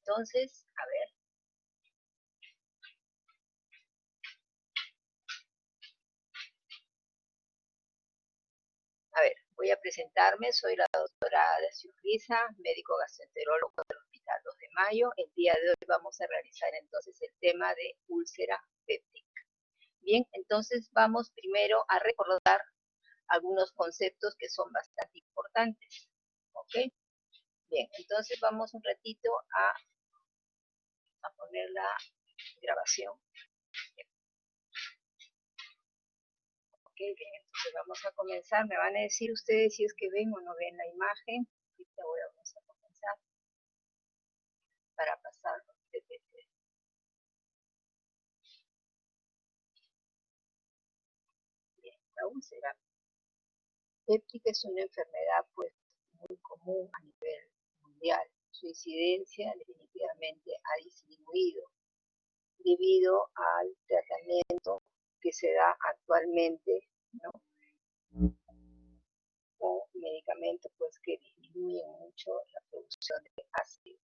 entonces, a ver. A ver, voy a presentarme, soy la doctora Dacio Risa, médico gastroenterólogo del Hospital 2 de Mayo. El día de hoy vamos a realizar entonces el tema de úlcera péptica. Bien, entonces vamos primero a recordar algunos conceptos que son bastante importantes. ¿Ok? Bien, entonces vamos un ratito a poner la grabación. Ok, bien, entonces vamos a comenzar. Me van a decir ustedes si es que ven o no ven la imagen. Ahorita vamos a comenzar para pasar con PPT. Bien, la úlcera péptica es una enfermedad pues muy común a nivel mundial. Su incidencia definitivamente ha disminuido debido al tratamiento que se da actualmente, ¿no? Con medicamentos pues que disminuyen mucho la producción de ácido.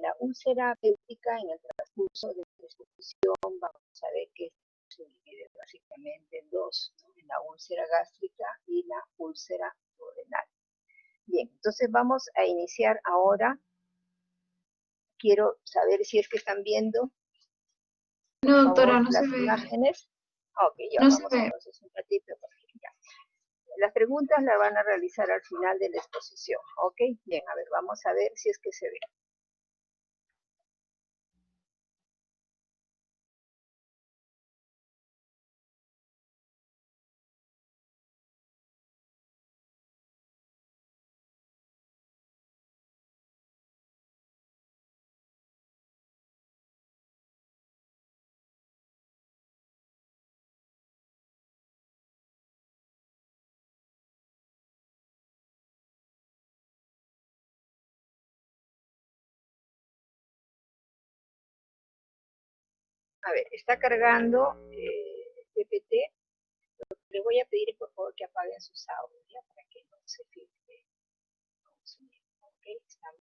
La úlcera péptica, en el transcurso de la discusión vamos a ver que se divide básicamente en dos, ¿no? En la úlcera gástrica y la úlcera duodenal. Bien, entonces vamos a iniciar ahora. Quiero saber si es que están viendo, por No, favor, doctora, no se las ve. imágenes. Ok, ya No se vamos ve. entonces un ratito. Ya. Las preguntas las van a realizar al final de la exposición. Ok, bien, a ver, vamos a ver si es que se ve. A ver, está cargando PPT. Les voy a pedir por favor que apaguen sus audios, ¿ya? Para que no se filtre. Okay, estamos.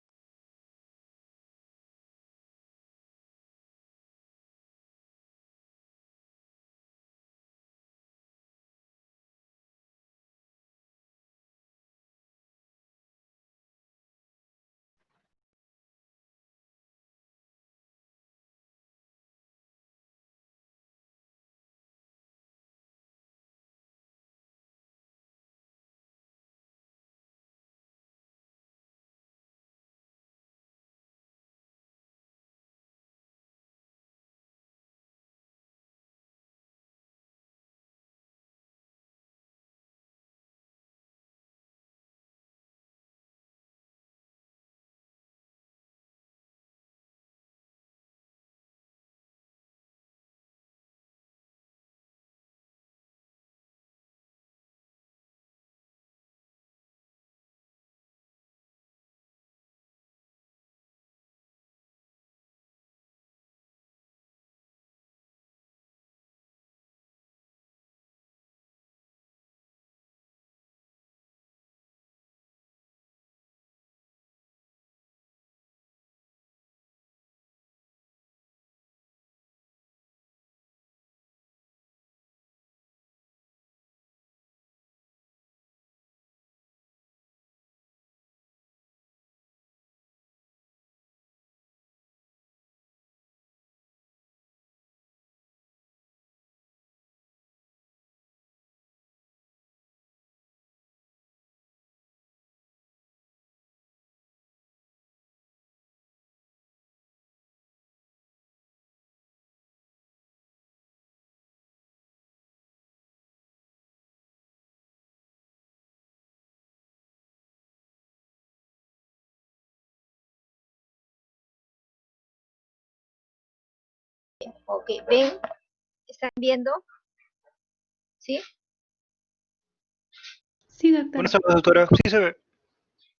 Ok, ¿ven? ¿Están viendo? ¿Sí? Sí, doctora. Buenas tardes, doctora. Sí se ve.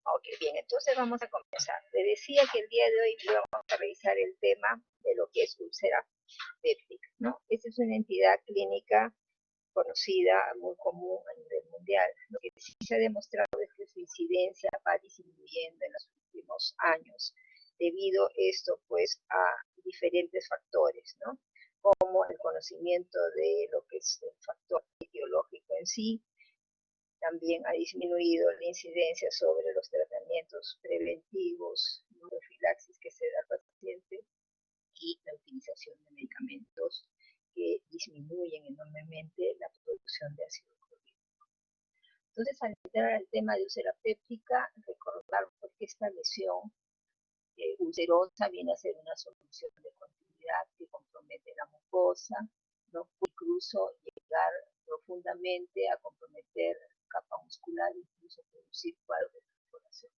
Ok, bien, entonces vamos a comenzar. Le decía que el día de hoy vamos a revisar el tema de lo que es úlcera péptica, ¿no? Esta es una entidad clínica conocida, muy común a nivel mundial. Lo que sí se ha demostrado es que su incidencia va disminuyendo en los últimos años. debido esto pues a diferentes factores, ¿no? Como el conocimiento de lo que es el factor etiológico en sí, también ha disminuido la incidencia sobre los tratamientos preventivos, profilaxis que se da al paciente y la utilización de medicamentos que disminuyen enormemente la producción de ácido clorhídrico. Entonces, al entrar al tema de úlcera péptica, recordar que esta lesión ulcerosa viene a ser una solución de continuidad que compromete la mucosa, ¿no? Incluso llegar profundamente a comprometer capa muscular, incluso producir cuadros de perforación.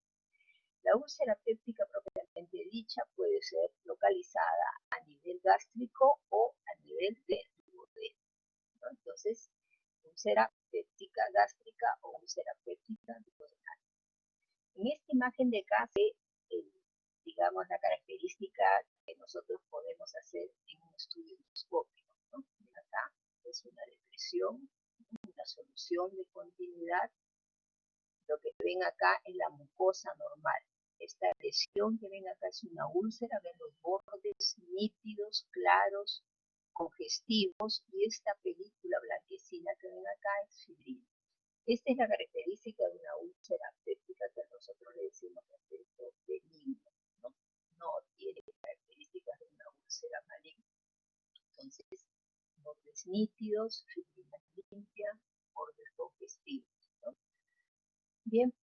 La úlcera péptica propiamente dicha puede ser localizada a nivel gástrico o a nivel del duodeno, ¿no? Entonces, úlcera péptica gástrica o úlcera péptica duodenal. En esta imagen de acá se digamos, la característica que nosotros podemos hacer en un estudio endoscópico, ¿no? Acá es una depresión, una solución de continuidad. Lo que ven acá es la mucosa normal. Esta lesión que ven acá es una úlcera, ven los bordes nítidos, claros, congestivos, y esta película blanquecina que ven acá es fibrina. Esta es la característica de una úlcera péptica que nosotros le decimos aspecto benigno, ¿no? No tiene características de una úlcera maligna. Entonces, bordes nítidos, fibrina limpia, bordes congestivos, ¿no? Bien,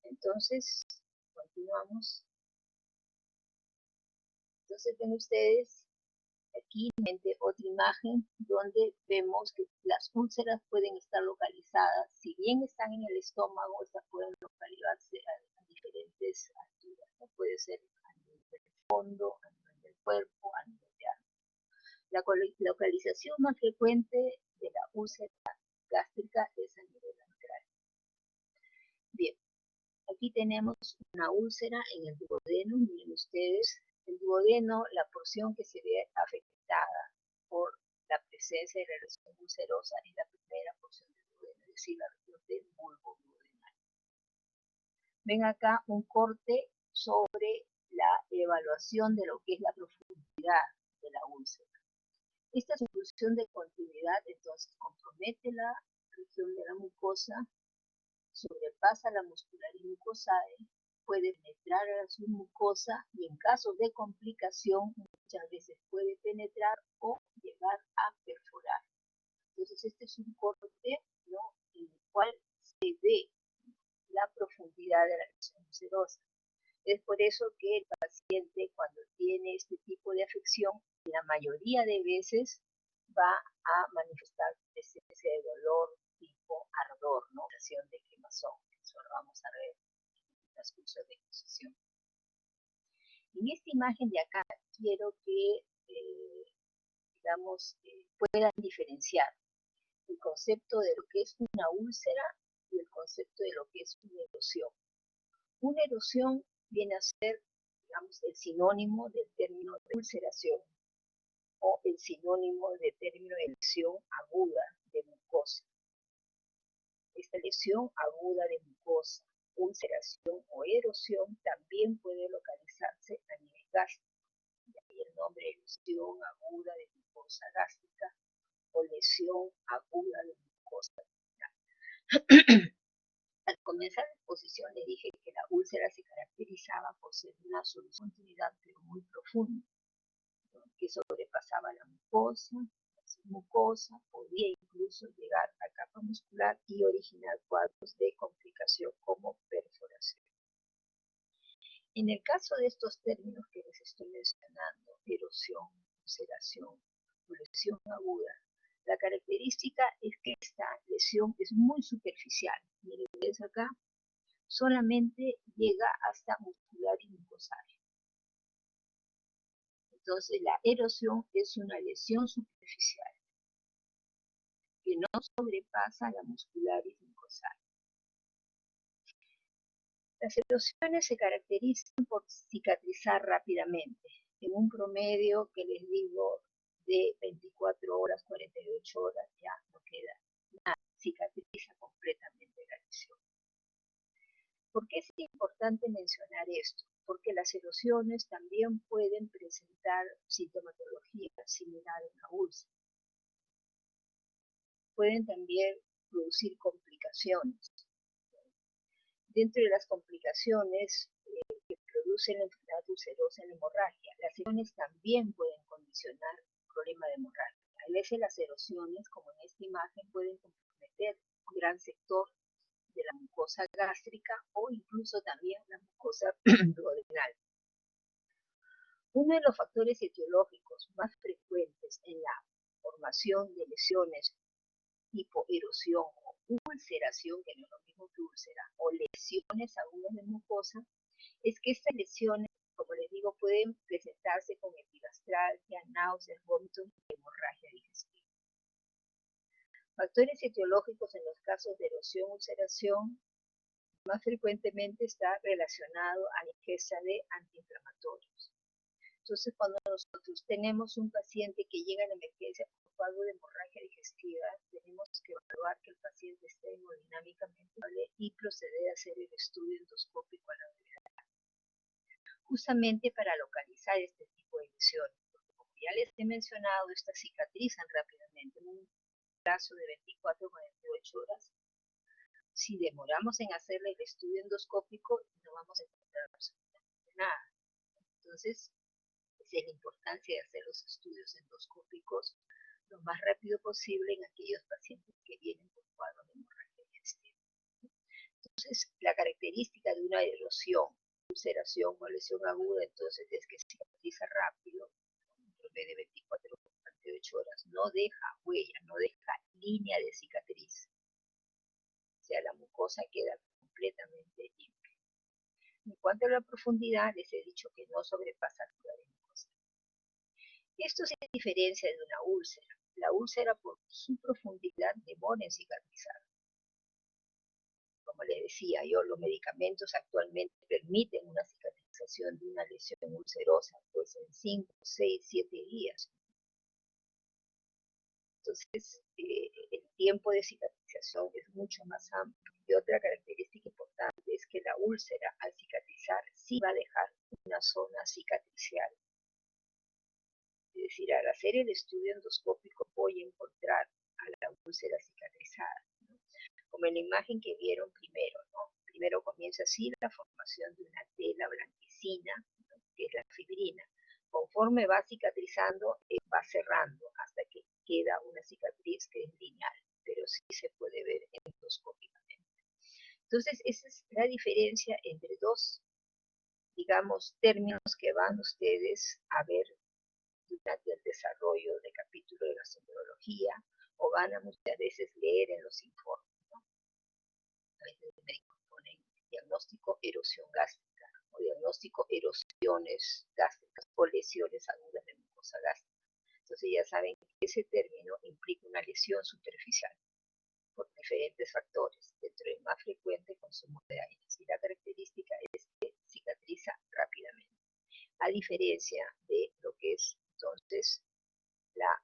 entonces, continuamos. Entonces, ven ustedes aquí otra imagen donde vemos que las úlceras pueden estar localizadas, si bien están en el estómago, estas pueden localizarse a diferentes alturas, ¿no? Puede ser a nivel del fondo, a nivel del cuerpo, a nivel de algo. La localización más frecuente de la úlcera gástrica es a nivel antral. Bien, aquí tenemos una úlcera en el duodeno, miren ustedes, el duodeno, la porción que se ve afectada por la presencia de la lesión ulcerosa es la primera porción del duodeno, es decir, la región del bulbo duodenal. Ven acá un corte sobre la evaluación de lo que es la profundidad de la úlcera. Esta solución de continuidad entonces compromete la región de la mucosa, sobrepasa la muscularis mucosae, puede penetrar a la submucosa y en caso de complicación muchas veces puede penetrar o llegar a perforar. Entonces este es un corte, ¿no?, en el cual se ve la profundidad de la lesión ulcerosa. Es por eso que el paciente cuando tiene este tipo de afección, la mayoría de veces va a manifestar presencia de dolor tipo ardor, ¿no?, sensación de quemazón. Eso lo vamos a ver en el transcurso de exposición. En esta imagen de acá quiero que, digamos, puedan diferenciar el concepto de lo que es una úlcera y el concepto de lo que es una erosión. Una erosión viene a ser, digamos, el sinónimo del término de ulceración o el sinónimo del término de lesión aguda de mucosa. Esta lesión aguda de mucosa, ulceración o erosión también puede localizarse a nivel gástrico. De ahí el nombre de lesión aguda de mucosa gástrica o lesión aguda de mucosa gástrica. Al comenzar la exposición le dije que la úlcera se caracterizaba por ser una solución de continuidad pero muy profunda, ¿no?, que sobrepasaba la mucosa, podía incluso llegar a capa muscular y originar cuadros de complicación como perforación. En el caso de estos términos que les estoy mencionando, erosión, ulceración, lesión aguda, la característica es que esta lesión es muy superficial. Miren ustedes acá, solamente llega hasta muscular y mucosaria. Entonces la erosión es una lesión superficial que no sobrepasa la muscular y mucosaria. Las erosiones se caracterizan por cicatrizar rápidamente, en un promedio que les digo de 24 horas, 48 horas ya no queda nada, cicatriza completamente la lesión. ¿Por qué es importante mencionar esto? Porque las erosiones también pueden presentar sintomatología similar a una úlcera. Pueden también producir complicaciones. Dentro de las complicaciones que producen la enfermedad ulcerosa en la hemorragia, las erosiones también pueden condicionar el problema de hemorragia. A veces las erosiones, como en esta imagen, pueden comprometer un gran sector de la mucosa gástrica o incluso también la mucosa duodenal. Uno de los factores etiológicos más frecuentes en la formación de lesiones tipo erosión o ulceración, que no es lo mismo que úlcera, o lesiones agudas de mucosa, es que estas lesiones, como les digo, pueden presentarse con epigastralgia, náuseas, vómitos y hemorragia digestiva. Factores etiológicos en los casos de erosión o ulceración más frecuentemente está relacionado a la ingesta de antiinflamatorios. Entonces, cuando nosotros tenemos un paciente que llega a la emergencia por cuadro de hemorragia digestiva, tenemos que evaluar que el paciente esté hemodinámicamente estable y proceder a hacer el estudio endoscópico a la brevedad, justamente para localizar este tipo de lesiones. Porque como ya les he mencionado, estas cicatrizan rápidamente en un plazo de 24 a 48 horas. Si demoramos en hacerle el estudio endoscópico, no vamos a encontrar absolutamente nada. Entonces, esa es la importancia de hacer los estudios endoscópicos lo más rápido posible en aquellos pacientes que vienen por cuadros de hemorragia digestiva. Entonces, la característica de una erosión, ulceración o lesión aguda, entonces, es que cicatriza rápido, en promedio de 24 o 48 horas, no deja huella, no deja línea de cicatriz. O sea, la mucosa queda completamente limpia. En cuanto a la profundidad, les he dicho que no sobrepasa la de mucosa. Esto se diferencia de una úlcera. La úlcera, por su profundidad, demora en cicatrizar. Como les decía yo, los medicamentos actualmente permiten una cicatrización de una lesión ulcerosa, pues en 5, 6, 7 días. Entonces, el tiempo de cicatrización es mucho más amplio. Y otra característica importante es que la úlcera, al cicatrizar, sí va a dejar una zona cicatricial. Es decir, al hacer el estudio endoscópico voy a encontrar a la úlcera cicatrizada, ¿no? Como en la imagen que vieron primero, ¿no? Primero comienza así la formación de una tela blanquecina, ¿no? Que es la fibrina. Conforme va cicatrizando, va cerrando hasta que queda una cicatriz que es lineal, pero sí se puede ver endoscópicamente. Entonces, esa es la diferencia entre dos, digamos, términos que van ustedes a ver durante el desarrollo de capítulo de gastroenterología o van a muchas veces leer en los informes, ¿no? A veces los médicos ponen diagnóstico erosión gástrica o diagnóstico erosiones gástricas o lesiones agudas de mucosa gástrica. Entonces ya saben que ese término implica una lesión superficial por diferentes factores, dentro del más frecuente consumo de aire. Y la característica es que cicatriza rápidamente, a diferencia de lo que es entonces la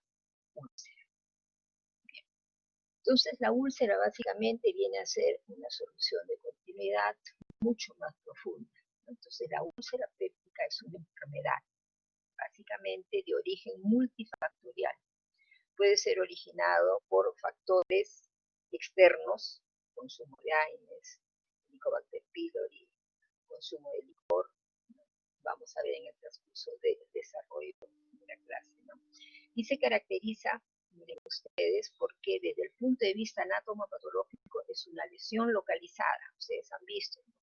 úlcera. Bien. Entonces la úlcera básicamente viene a ser una solución de continuidad mucho más profunda. Entonces la úlcera péptica es una enfermedad básicamente de origen multifactorial. Puede ser originado por factores externos, consumo de AINES, Helicobacter pylori, consumo de licor. Vamos a ver en el transcurso del desarrollo de la clase, ¿no? Y se caracteriza, miren ustedes, porque desde el punto de vista anatomopatológico es una lesión localizada, ustedes han visto, ¿no?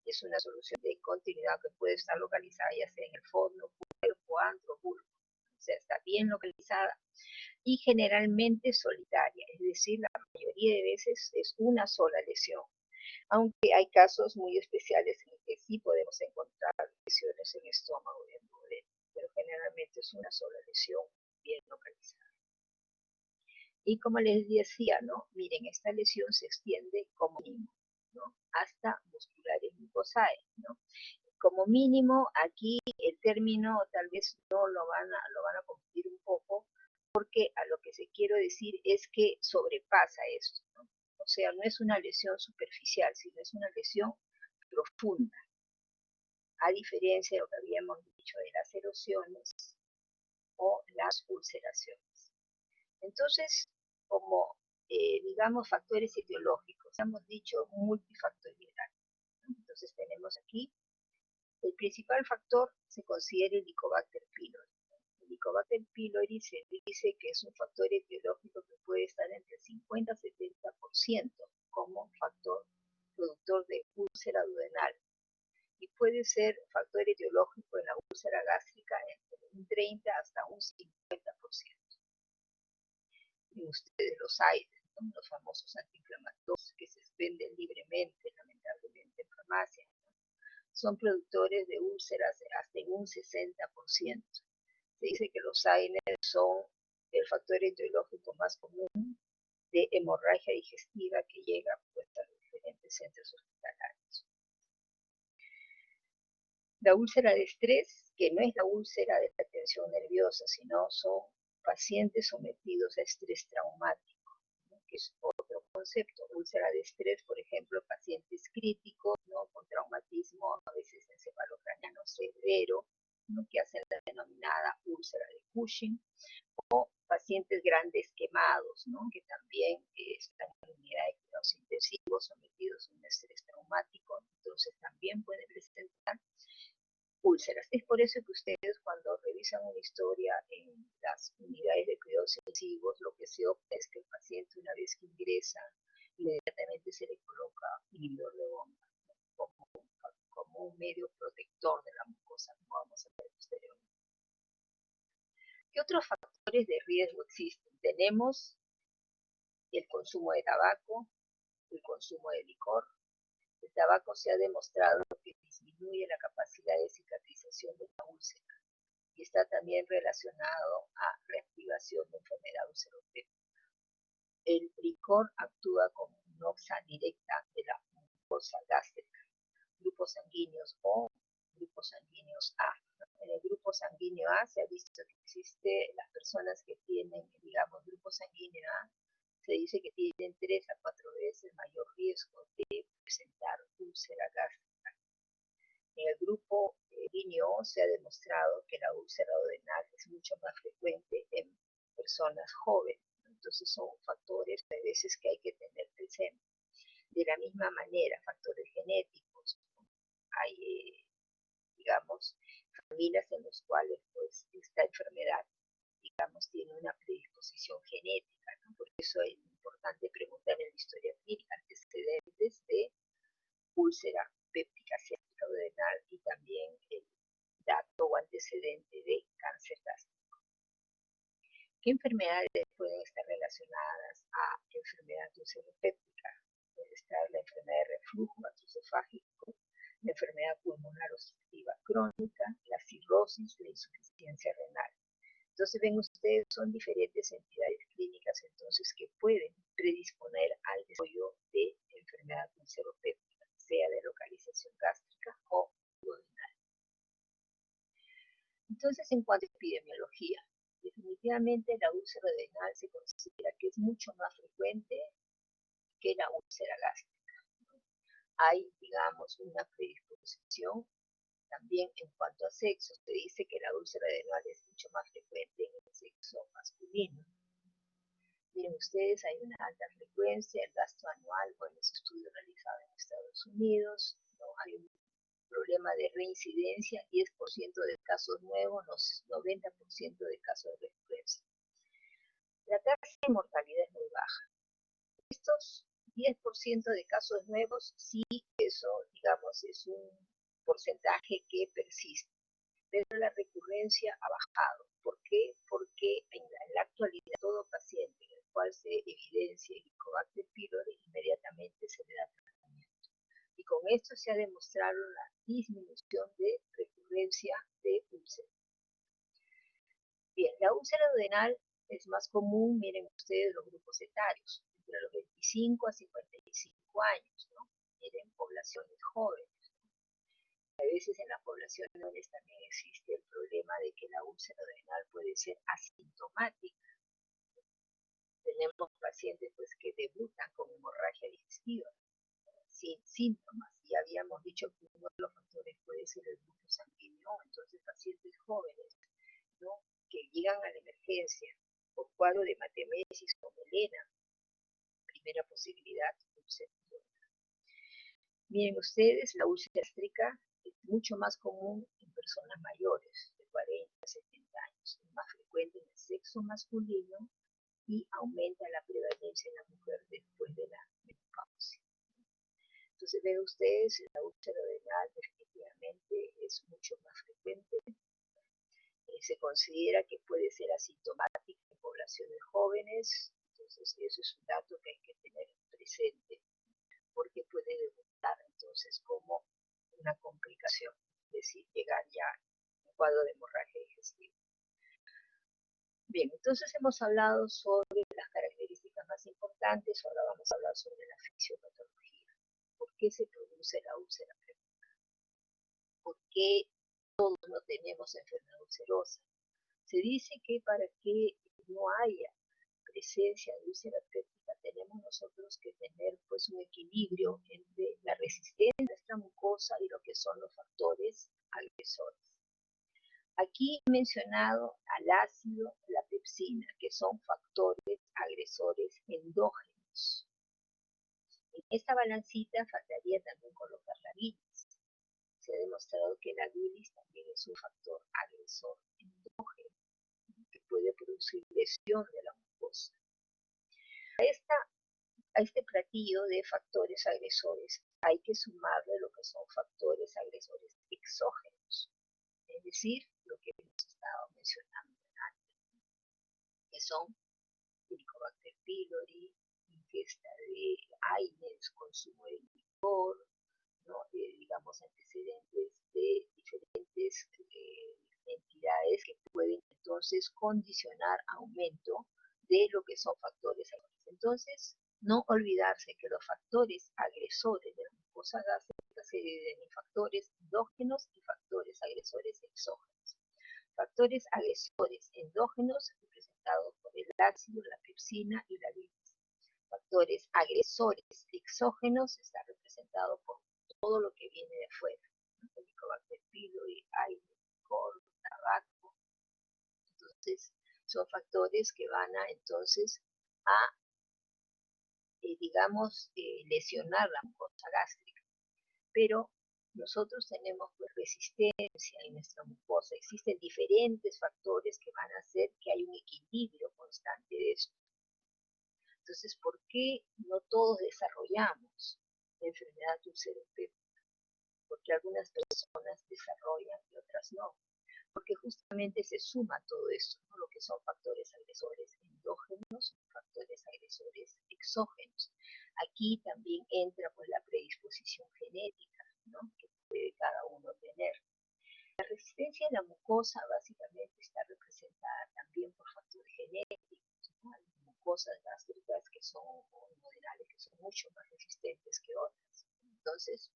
Es una solución de continuidad que puede estar localizada ya sea en el fondo, cuerpo, antro, bulbo. O sea, está bien localizada y generalmente solitaria, es decir, la mayoría de veces es una sola lesión, aunque hay casos muy especiales en los que sí podemos encontrar lesiones en estómago y en duodeno, pero generalmente es una sola lesión bien localizada. Y como les decía, ¿no? Miren, esta lesión se extiende como mínimo, ¿no? Hasta musculares mucosae, ¿no? Como mínimo, aquí el término tal vez no lo van a confundir un poco, porque a lo que se quiero decir es que sobrepasa esto, ¿no? O sea, no es una lesión superficial, sino es una lesión profunda, a diferencia de lo que habíamos dicho de las erosiones o las ulceraciones. Entonces, como, digamos, factores etiológicos, hemos dicho multifactorial, ¿no? Entonces tenemos aquí, el principal factor se considera el Helicobacter pylori. El Helicobacter pylori se dice que es un factor etiológico que puede estar entre 50 y 70% como factor productor de úlcera duodenal, y puede ser factor etiológico en la úlcera gástrica entre un 30 hasta un 50%. Y ustedes los hay, ¿no? Los famosos antiinflamatorios que se venden libremente, lamentablemente, en farmacia, ¿no? Son productores de úlceras hasta en un 60%. Se dice que los AINES son el factor etiológico más común de hemorragia digestiva que llega pues, a los diferentes centros hospitalarios. La úlcera de estrés, que no es la úlcera de la tensión nerviosa, sino son pacientes sometidos a estrés traumático, ¿no? Que es otro concepto. Úlcera de estrés, por ejemplo, pacientes críticos, ¿no? Con traumatismo, a veces encefalocraniano severo, ¿no? Que hacen la denominada úlcera de Cushing, o pacientes grandes quemados, ¿no? Que también están en unidad de cuidados intensivos, sometidos a un estrés traumático, entonces también pueden presentar úlceras. Es por eso que ustedes cuando revisan una historia en las unidades de cuidados intensivos, lo que se opta es que el paciente, una vez que ingresa, inmediatamente se le coloca inhibidor de bomba, ¿no? como un medio protector de la mucosa, como vamos a ver posteriormente. ¿Qué otros factores de riesgo existen? Tenemos el consumo de tabaco, el consumo de licor. El tabaco se ha demostrado que disminuye la capacidad de cicatrización de la úlcera y está también relacionado a reactivación de enfermedad ulceropéptica. El licor actúa como una oxa directa de la mucosa gástrica, grupos sanguíneos O, grupos sanguíneos A. En el grupo sanguíneo A se ha visto que existe las personas que tienen, digamos, grupo sanguíneo A, se dice que tienen 3 a 4 veces mayor riesgo de presentar úlcera gástrica. En el grupo sanguíneo O se ha demostrado que la úlcera duodenal es mucho más frecuente en personas jóvenes. Entonces son factores a veces que hay que tener presente. De la misma manera, factores genéticos. Hay, digamos, familias en las cuales pues, esta enfermedad, digamos, tiene una predisposición genética, ¿no? Por eso es importante preguntar en la historia clínica antecedentes de úlcera péptica ciática duodenal y también el dato o antecedente de cáncer gástrico. ¿Qué enfermedades pueden estar relacionadas a enfermedad ulceropéptica? Puede estar la enfermedad de reflujo gastroesofágico, la enfermedad pulmonar obstructiva crónica, la cirrosis, la insuficiencia renal. Entonces ven ustedes, son diferentes entidades clínicas entonces que pueden predisponer al desarrollo de enfermedad ulceropéptica, sea de localización gástrica o duodenal. Entonces, en cuanto a epidemiología, definitivamente la úlcera duodenal se considera que es mucho más frecuente que la úlcera gástrica, ¿no? Hay, digamos, una predisposición también en cuanto a sexo. Se dice que la úlcera duodenal es mucho más frecuente en el sexo masculino. Miren ustedes, hay una alta frecuencia, el gasto anual, bueno, es estudio realizado en Estados Unidos, ¿no? Hay un problema de reincidencia, 10% de casos nuevos, 90% de casos de recurrencia. La tasa de mortalidad es muy baja. Estos 10% de casos nuevos, sí, eso, digamos, es un porcentaje que persiste, pero la recurrencia ha bajado. ¿Por qué? Porque en la actualidad todo paciente en el cual se evidencia el Helicobacter pylori inmediatamente se le da tratamiento. Y con esto se ha demostrado la disminución de recurrencia de úlcera. Bien, la úlcera duodenal es más común, miren ustedes los grupos etarios, entre los 25 a 55 años, ¿no? Miren, poblaciones jóvenes. A veces en la población jóvenes también existe el problema de que la úlcera duodenal puede ser asintomática. tenemos pacientes pues que debutan con hemorragia digestiva sin síntomas, y habíamos dicho que uno de los factores puede ser el grupo sanguíneo. Entonces pacientes jóvenes, ¿no?, que llegan a la emergencia por cuadro de hematemesis o melena, primera posibilidad, úlcera. Miren ustedes, la úlcera gástrica es mucho más común en personas mayores, de 40 a 70 años, es más frecuente en el sexo masculino y aumenta la prevalencia en la mujer después de la menopausia. Entonces ven ustedes, la úlcera renal definitivamente es mucho más frecuente. Se considera que puede ser asintomática en poblaciones jóvenes, entonces eso es un dato que hay que tener presente, porque puede debutar entonces como una complicación, es decir, llegar ya a un cuadro de hemorragia digestiva. Bien, entonces hemos hablado sobre las características más importantes, ahora vamos a hablar sobre la fisiopatología. ¿Por qué se produce la úlcera péptica? ¿Por qué todos no tenemos enfermedad ulcerosa? Se dice que para que no haya presencia de úlcera péptica tenemos nosotros que tener pues un equilibrio entre la resistencia de nuestra mucosa y lo que son los factores agresores. Aquí he mencionado al ácido, la pepsina, que son factores agresores endógenos. En esta balancita faltaría también colocar la bilis. Se ha demostrado que la bilis también es un factor agresor endógeno que puede producir lesión de la mucosa. A este platillo de factores agresores hay que sumarle lo que son factores agresores exógenos, es decir, lo que hemos estado mencionando antes, que son Helicobacter pylori, ingesta de AINES, consumo de licor, ¿no? Digamos, antecedentes de diferentes entidades que pueden entonces condicionar aumento de lo que son factores agresores. Entonces, no olvidarse que los factores agresores de la mucosa gástrica se dividen en factores endógenos y factores agresores exógenos. Factores agresores endógenos representados por el ácido, la pepsina y la bilis. Factores agresores exógenos están representados por todo lo que viene de afuera, Helicobacter pylori, aire, licor, tabaco. Entonces, son factores que van a entonces a, digamos, lesionar la mucosa gástrica. Pero nosotros tenemos pues resistencia en nuestra mucosa. Existen diferentes factores que van a hacer que haya un equilibrio constante de esto. Entonces, ¿por qué no todos desarrollamos la enfermedad úlcera péptica? Porque algunas personas desarrollan y otras no. Porque justamente se suma todo esto, ¿no? Lo que son factores agresores endógenos, factores agresores exógenos. Aquí también entra pues la predisposición genética, ¿no?, que puede cada uno tener. La resistencia en la mucosa básicamente está representada también por factores genéticos, ¿no? Hay mucosas gástricas que son moderales, que son mucho más resistentes que otras. Entonces,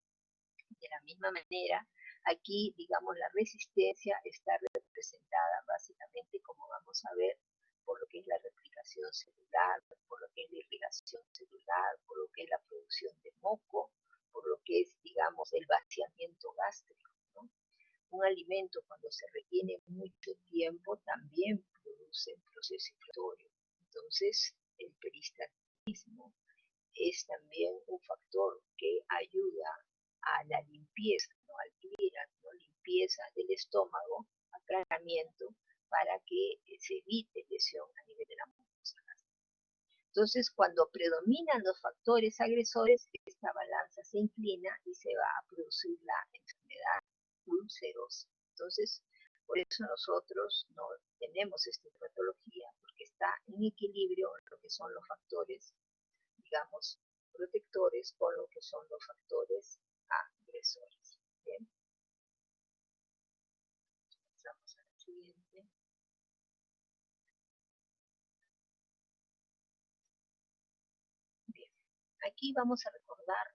de la misma manera, aquí, digamos, la resistencia está representada básicamente, como vamos a ver, por lo que es la replicación celular, por lo que es la irrigación celular, por lo que es la producción de moco, por lo que es, digamos, el vaciamiento gástrico, ¿no? Un alimento cuando se retiene mucho tiempo también produce un proceso inflamatorio. Entonces, el peristaltismo es también un factor que ayuda a la limpieza, ¿no?, al clearance, ¿no?, limpieza del estómago, aclaramiento, para que se evite lesión a nivel de la mucosa gástrica. Entonces, cuando predominan los factores agresores, esta balanza se inclina y se va a producir la enfermedad ulcerosa. Entonces, por eso nosotros no tenemos esta patología, porque está en equilibrio lo que son los factores, digamos, protectores con lo que son los factores agresores. Bien. Pasamos a la siguiente. Bien. Aquí vamos a recordar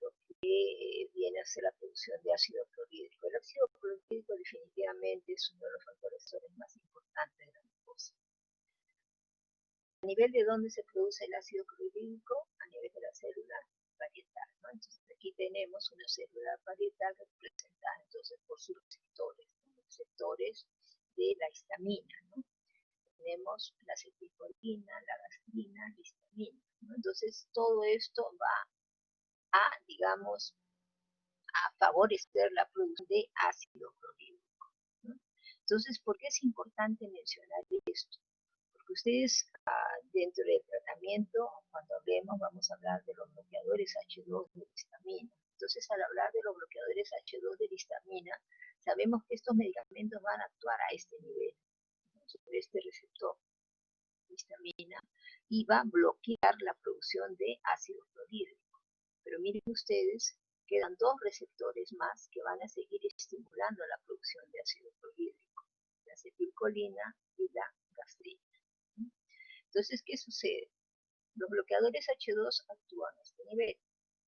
lo que viene a ser la producción de ácido clorhídrico. El ácido clorhídrico definitivamente es uno de los factores más importantes de la mucosa. ¿A nivel de dónde se produce el ácido clorhídrico? A nivel de la célula parietal, ¿no? Entonces aquí tenemos una célula parietal representada entonces por sus receptores, ¿no? Receptores de la histamina, ¿no? Tenemos la acetilcolina, la gastrina, la histamina, ¿no? Entonces todo esto va a, digamos, a favorecer la producción de ácido clorhídrico, ¿no? Entonces, ¿por qué es importante mencionar esto? Porque ustedes dentro del tratamiento, cuando hablemos, vamos a hablar de los bloqueadores H2 de la histamina. Entonces, al hablar de los bloqueadores H2 de la histamina, sabemos que estos medicamentos van a actuar a este nivel, ¿no? Sobre este receptor de histamina, y va a bloquear la producción de ácido clorhídrico. Pero miren ustedes, quedan dos receptores más que van a seguir estimulando la producción de ácido clorhídrico, la acetilcolina y la gastrina. Entonces, ¿qué sucede? Los bloqueadores H2 actúan a este nivel.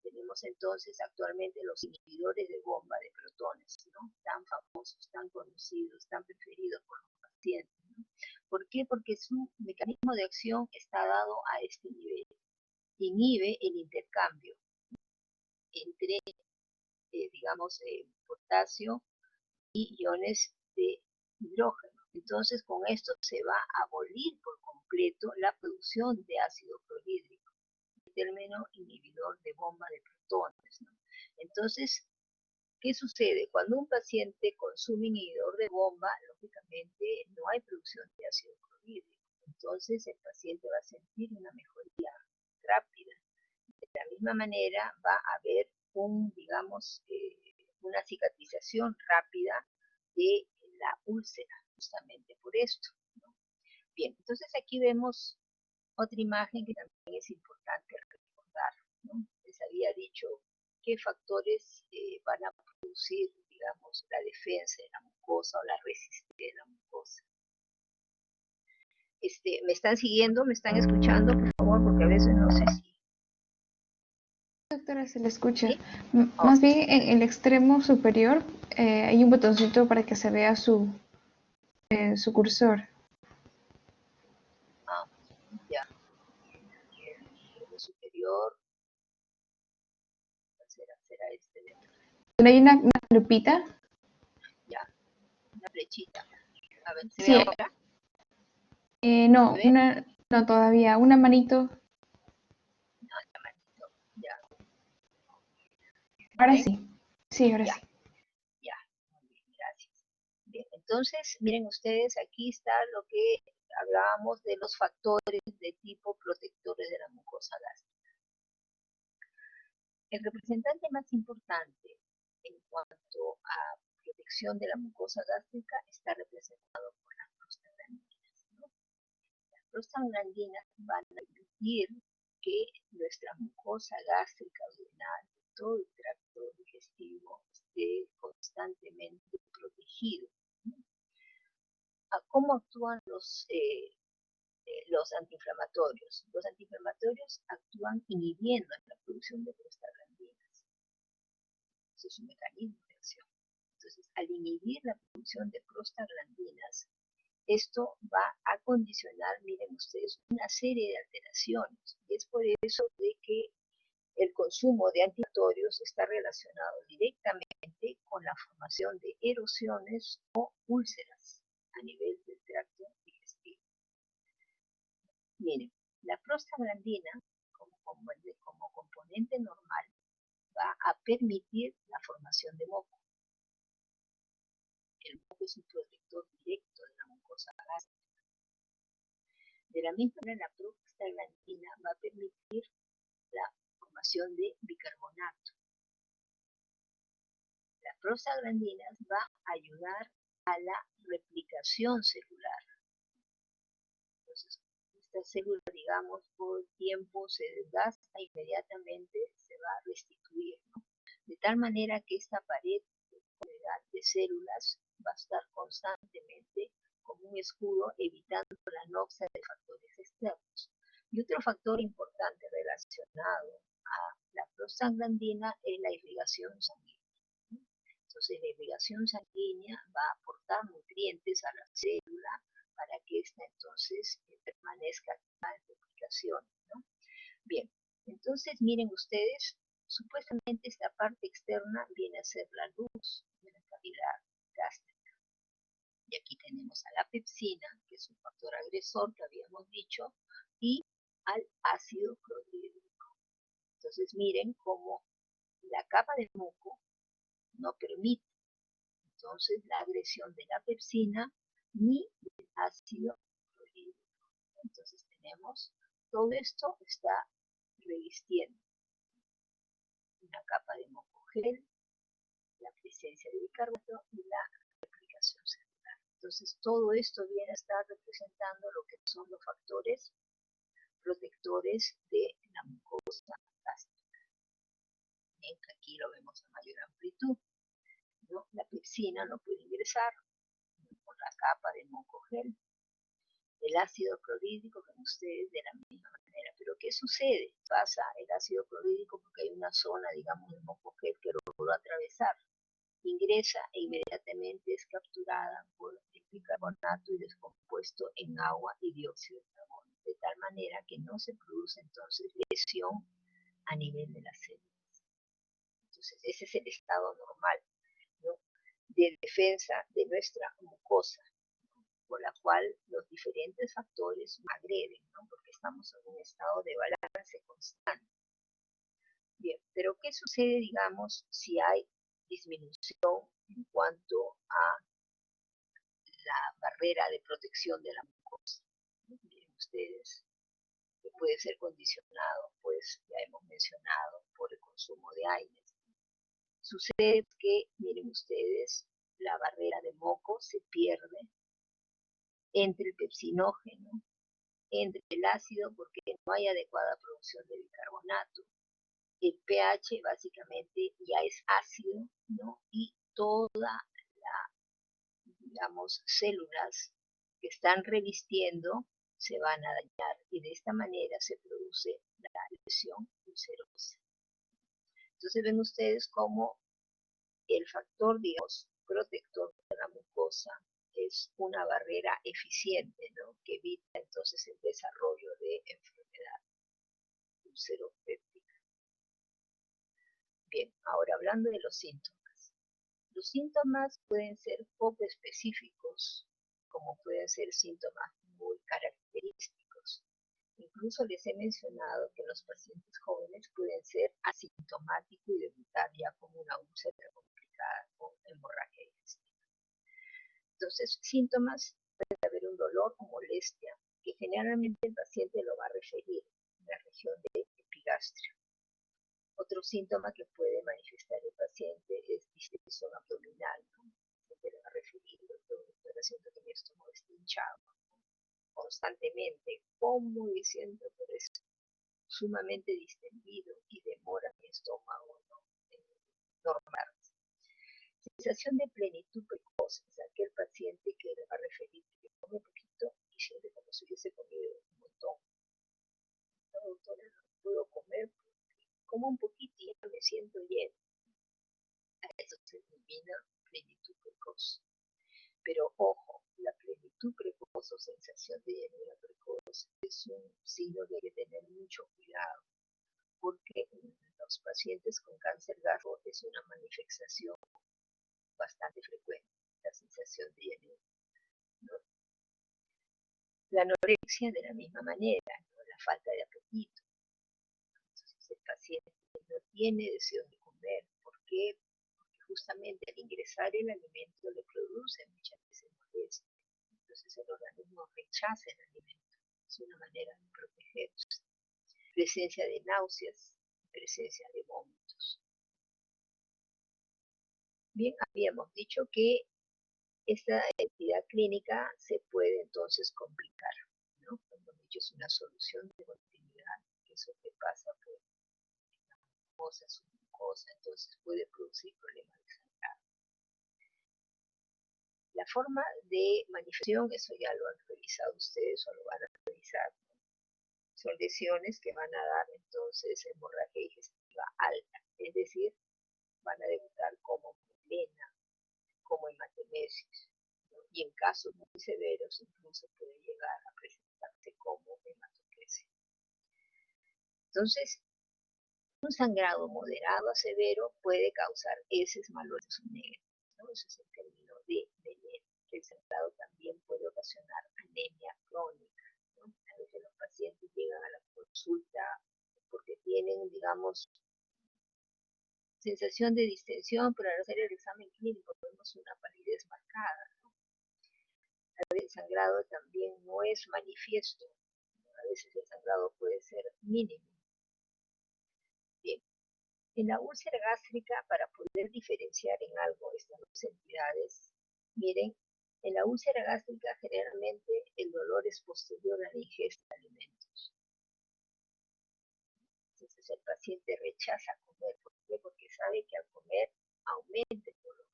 Tenemos entonces actualmente los inhibidores de bomba de protones, ¿no? Tan famosos, tan conocidos, tan preferidos por los pacientes, ¿no? ¿Por qué? Porque su mecanismo de acción está dado a este nivel. Inhibe el intercambio entre, digamos, potasio y iones de hidrógeno. Entonces, con esto se va a abolir por completo la producción de ácido clorhídrico, el término inhibidor de bomba de protones, ¿no? Entonces, ¿qué sucede? Cuando un paciente consume inhibidor de bomba, lógicamente no hay producción de ácido clorhídrico. Entonces, el paciente va a sentir una mejoría rápida. De la misma manera, va a haber digamos, una cicatrización rápida de la úlcera, justamente por esto, ¿no? Bien, entonces aquí vemos otra imagen que también es importante recordar, ¿no? Les había dicho qué factores van a producir, digamos, la defensa de la mucosa o la resistencia de la mucosa. ¿Me están siguiendo? ¿Me están escuchando? Por favor, porque a veces no sé si... Doctora, se le escucha. ¿Sí? Más bien en el extremo superior hay un botoncito para que se vea su cursor. Ya. El superior será este de acá. ¿Hay una lupita? Ya, una flechita. A ver, ¿se ve Sí. ahora? No, ¿Se ve? no todavía. Una manito. No, la manito. Ya. Ahora ¿Ven? sí. Sí, ahora Ya, sí. ya. Muy bien, gracias. Bien, entonces, miren ustedes, aquí está lo que hablábamos de los factores de tipo protectores de la mucosa gástrica. El representante más importante en cuanto a protección de la mucosa gástrica está representado por las prostaglandinas, ¿no? Las prostaglandinas van a permitir que nuestra mucosa gástrica duodenal, todo el tracto digestivo, esté constantemente protegido, ¿no? ¿Cómo actúan los antiinflamatorios? Los antiinflamatorios actúan inhibiendo la producción de prostaglandinas. Ese es un mecanismo de acción. Entonces, al inhibir la producción de prostaglandinas, esto va a condicionar, miren ustedes, una serie de alteraciones. Y es por eso de que el consumo de antiinflamatorios está relacionado directamente con la formación de erosiones o úlceras a nivel del tracto digestivo. Miren, la prostaglandina como componente normal va a permitir la formación de moco. El moco es un protector directo de la mucosa gástrica. De la misma manera, la prostaglandina va a permitir la formación de bicarbonato. La prostaglandina va a ayudar a la replicación celular. Entonces, esta célula, digamos, por el tiempo se desgasta, inmediatamente se va a restituir, ¿no? De tal manera que esta pared de células va a estar constantemente como un escudo evitando la anoxia de factores externos. Y otro factor importante relacionado a la prostaglandina es la irrigación sanguínea. Entonces la irrigación sanguínea va a aportar nutrientes a la célula para que ésta entonces permanezca en replicación, ¿no? Bien, entonces miren ustedes, supuestamente esta parte externa viene a ser la luz de la cavidad gástrica. Y aquí tenemos a la pepsina, que es un factor agresor que habíamos dicho, y al ácido clorhídrico. Entonces miren cómo la capa de muco no permite entonces la agresión de la pepsina ni del ácido clorhídrico. Entonces tenemos todo esto está revistiendo una capa de moco gel, la presencia de bicarbonato y la replicación celular. Entonces todo esto viene a estar representando lo que son los factores protectores de la mucosa gástrica. Aquí lo vemos a mayor amplitud, ¿no? La pepsina no puede ingresar por la capa de moco gel. El ácido clorhídrico, ven ustedes, de la misma manera. Pero ¿qué sucede? Pasa el ácido clorhídrico porque hay una zona, digamos, del moco gel que logró atravesar. Ingresa e inmediatamente es capturada por el bicarbonato y descompuesto en agua y dióxido de carbono, de tal manera que no se produce entonces lesión a nivel de las células. Entonces ese es el estado normal, ¿no?, de defensa de nuestra mucosa, ¿no?, por la cual los diferentes factores agreden, ¿no?, porque estamos en un estado de balance constante. Bien, pero ¿qué sucede, digamos, si hay disminución en cuanto a la barrera de protección de la mucosa? Miren ustedes, que puede ser condicionado, pues ya hemos mencionado, por el consumo de aire. Sucede que, miren ustedes, la barrera de moco se pierde entre el pepsinógeno, entre el ácido, porque no hay adecuada producción de bicarbonato. El pH básicamente ya es ácido, ¿no?, y toda la, digamos, células que están revistiendo se van a dañar y de esta manera se produce la lesión ulcerosa. Entonces ven ustedes cómo el factor, digamos, protector de la mucosa es una barrera eficiente, ¿no?, que evita entonces el desarrollo de enfermedad ulceropéptica. Bien, ahora hablando de los síntomas. Los síntomas pueden ser poco específicos, como pueden ser síntomas muy característicos. Incluso les he mencionado que los pacientes jóvenes pueden ser asintomáticos y debutar ya como una úlcera complicada o hemorragia digestiva. Entonces, síntomas, puede haber un dolor o molestia, que generalmente el paciente lo va a referir en la región de epigastrio. Otro síntoma que puede manifestar el paciente es distensión abdominal, ¿no? Se le va a referir, doctor, siento que mi estómago está hinchado, ¿no?, constantemente, como y siento que es sumamente distendido y demora mi estómago, ¿no?, en normarse. Sensación de plenitud precoz, es aquel paciente que le va a referir que come poquito y siente como si hubiese comido un montón. No, doctora, no puedo comer, como un poquito y ya me siento lleno. A eso se denomina plenitud precoz. Pero ojo, la plenitud precoz o sensación de llenura precoz es un signo de que tener mucho cuidado, porque en los pacientes con cáncer gástrico es una manifestación bastante frecuente, la sensación de llenura, ¿no? La anorexia de la misma manera, ¿no?, la falta de apetito. Entonces el paciente no tiene deseo de comer. ¿Por qué? Porque justamente al ingresar el alimento le produce muchas veces molestia. Entonces el organismo rechaza el alimento. Es una manera de protegerse. Presencia de náuseas, presencia de vómitos. Bien, habíamos dicho que esta entidad clínica se puede entonces complicar, ¿no? Como hemos dicho, es una solución de continuidad, que eso que pasa por la mucosa, su mucosa, entonces puede producir problemas de sangrado. La forma de manifestación, eso ya lo han revisado ustedes o lo van a revisar, ¿no? Son lesiones que van a dar entonces hemorragia digestiva alta, es decir, van a debutar como melena, como hematemesis, ¿no?, y en casos muy severos incluso puede llegar a presentarse como hematoquesia. Entonces, un sangrado moderado a severo puede causar heces malosas negras, ¿no? Ese es el término de veneno. El sangrado también puede ocasionar anemia crónica, ¿no? A veces los pacientes llegan a la consulta porque tienen, digamos, sensación de distensión, pero al hacer el examen clínico vemos una palidez marcada, ¿no? A veces el sangrado también no es manifiesto, ¿no? A veces el sangrado puede ser mínimo. Bien. En la úlcera gástrica, para poder diferenciar en algo estas dos entidades, miren, en la úlcera gástrica generalmente el dolor es posterior a la ingesta de alimentos. Entonces el paciente rechaza comer. ¿Por qué? Porque sabe que al comer aumenta el dolor.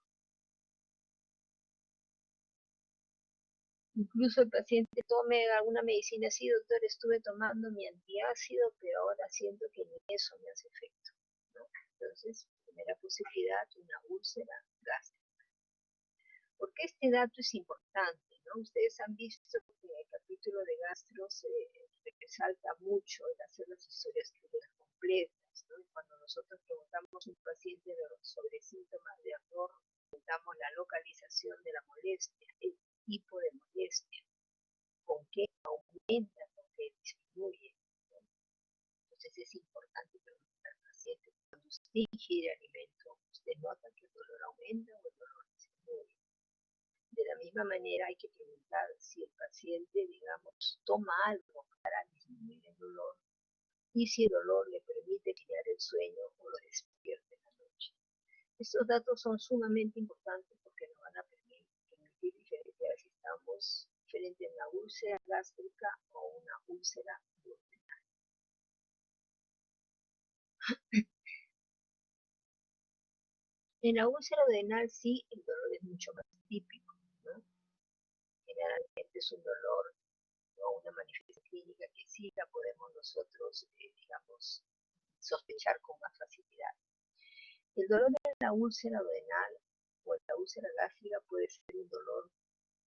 Incluso el paciente tome alguna medicina, sí, doctor, estuve tomando mi antiácido, pero ahora siento que ni eso me hace efecto, ¿no? Entonces, primera posibilidad, una úlcera gástrica. ¿Por qué este dato es importante, ¿no? Ustedes han visto que en el capítulo de gastro se resalta mucho el hacer las historias clínicas completas, ¿no? Y cuando nosotros preguntamos a un paciente sobre síntomas de ardor, preguntamos la localización de la molestia, el tipo de molestia, con qué aumenta, con qué disminuye, ¿no? Entonces es importante preguntar al paciente, cuando usted ingiere alimento, ¿usted nota que el dolor aumenta o el dolor disminuye? De la misma manera hay que preguntar si el paciente, digamos, toma algo para disminuir el dolor y si el dolor le permite crear el sueño o lo despierta en la noche. Estos datos son sumamente importantes porque nos van a permitir diferenciar si estamos frente a una úlcera gástrica o una úlcera duodenal. En la úlcera duodenal sí el dolor es mucho más típico, ¿no? Generalmente es un dolor o una manifestación clínica que sí la podemos nosotros, digamos, sospechar con más facilidad. El dolor en la úlcera duodenal o en la úlcera gástrica puede ser un dolor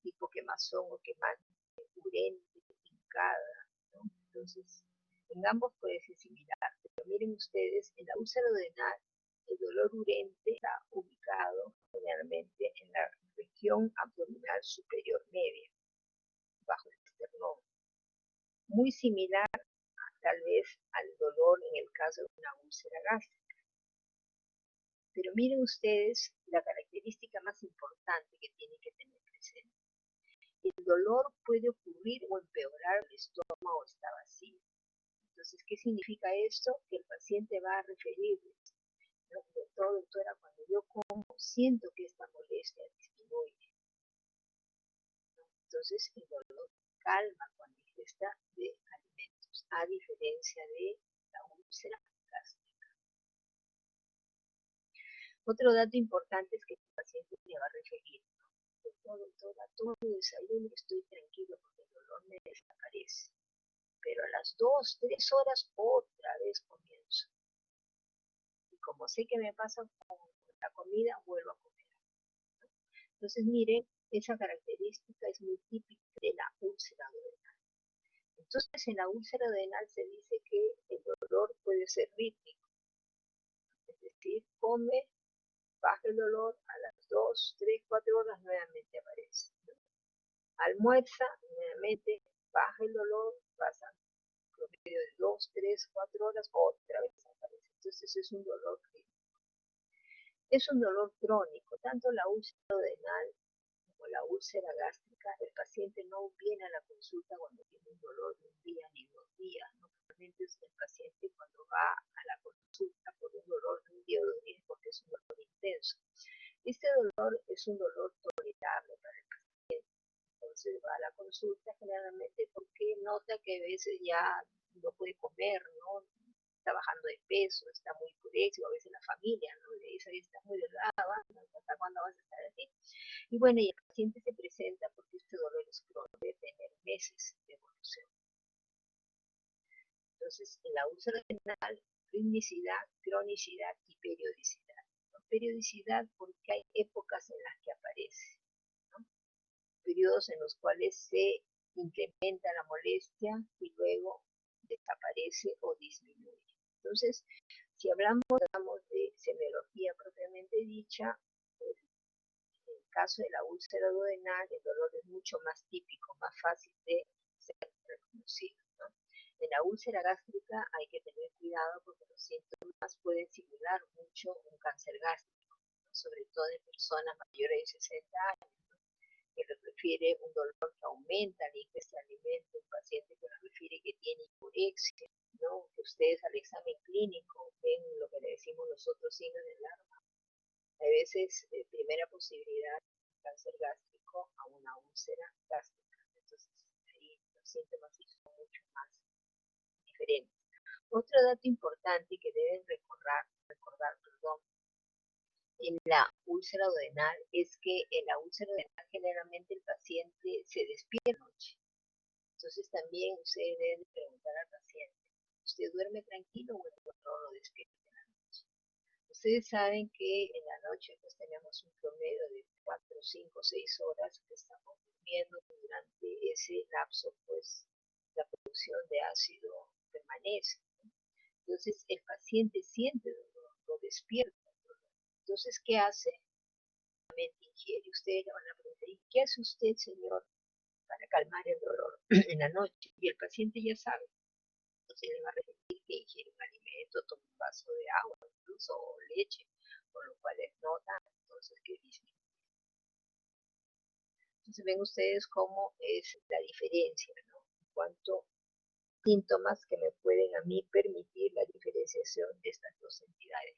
tipo quemazón o quemante, urente, hincada, ¿no? Entonces, en ambos puede ser similar, pero miren ustedes, en la úlcera duodenal el dolor urente está ubicado generalmente en la región abdominal superior media, bajo el esternón, muy similar tal vez al dolor en el caso de una úlcera gástrica. Pero miren ustedes la característica más importante que tienen que tener presente. El dolor puede ocurrir o empeorar, el estómago está vacío. Entonces, ¿qué significa esto? Que el paciente va a referirles, ¿no? Doctor, doctora, cuando yo como, siento que esta molestia disminuye, ¿no? Entonces, el dolor calma con la ingesta de alimentos, a diferencia de la úlcera gástrica. Otro dato importante es que el paciente le va a referir, ¿no? Doctor, doctora, todo el desayuno estoy tranquilo porque el dolor me desaparece. Pero a las 2, 3 horas otra vez comienzo. Y como sé que me pasa con la comida, vuelvo a comer. Entonces, miren, esa característica es muy típica de la úlcera duodenal. Entonces, en la úlcera duodenal se dice que el dolor puede ser rítmico. Es decir, come, baja el dolor, a las 2, 3, 4 horas nuevamente aparece. Almuerza, nuevamente baja el dolor, pasa promedio de 2, 3, 4 horas, otra vez aparece. Entonces es un dolor crítico. Es un dolor crónico, tanto la úlcera duodenal como la úlcera gástrica. El paciente no viene a la consulta cuando tiene un dolor de un día ni 2 días. Normalmente es el paciente cuando va a la consulta por un dolor de un día o 2 días porque es un dolor intenso. Este dolor es un dolor tolerable para el paciente. Entonces va a la consulta generalmente porque nota que a veces ya no puede comer, ¿no? Está bajando de peso, está muy puréxico, a veces la familia, ¿no? Le dice, está muy delgada, ¿hasta cuándo vas a estar así? Y bueno, y el paciente se presenta porque este dolor es crónico, debe tener meses de evolución. Entonces, en la úlcera renal, ritmicidad, cronicidad y periodicidad. ¿No? Periodicidad porque hay épocas en las que aparece, ¿no? momentos en los cuales se incrementa la molestia y luego desaparece o disminuye. Entonces, si hablamos de semiología propiamente dicha, pues, en el caso de la úlcera duodenal, el dolor es mucho más típico, más fácil de ser reconocido, ¿no? En la úlcera gástrica hay que tener cuidado porque los síntomas pueden simular mucho un cáncer gástrico, ¿no? Sobre todo en personas mayores de 60 años, ¿no? Que les refiere un dolor que aumenta la ingesta de alimento, un paciente que nos refiere que tiene hiporexia, ¿no? Que ustedes al examen clínico ven lo que le decimos nosotros signos de alarma. A veces, primera posibilidad, cáncer gástrico a una úlcera gástrica. Entonces, ahí los síntomas sí son mucho más diferentes. Otro dato importante que deben recordar, en la úlcera duodenal es que en la úlcera duodenal generalmente el paciente se despierta noche. Entonces también ustedes deben preguntar al paciente, ¿usted duerme tranquilo o el doctor lo despierta en la noche? Ustedes saben que en la noche pues tenemos un promedio de 4, 5, 6 horas que estamos durmiendo. Durante ese lapso pues la producción de ácido permanece. Entonces el paciente siente dolor, lo despierta. Entonces, ¿qué hace? Ingiere. Ustedes le van a preguntar, ¿y qué hace usted, señor, para calmar el dolor en la noche? Y el paciente ya sabe. Entonces le va a repetir que ingiere un alimento, toma un vaso de agua, incluso o leche, por lo cual es nota entonces que disminuye. Entonces ven ustedes cómo es la diferencia, ¿no? En cuanto a síntomas que me pueden a mí permitir la diferenciación de estas dos entidades.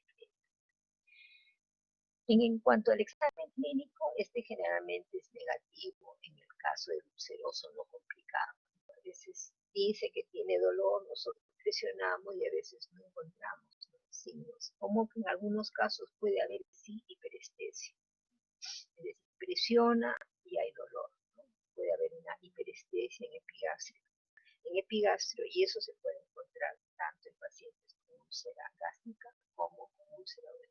En cuanto al examen clínico, este generalmente es negativo en el caso del ulceroso no complicado. A veces dice que tiene dolor, nosotros presionamos y a veces no encontramos los signos, como que en algunos casos puede haber sí hiperestesia. Es decir, presiona y hay dolor, ¿no? Puede haber una hiperestesia en epigastrio y eso se puede encontrar tanto en pacientes con úlcera gástrica como con úlcera duodenal.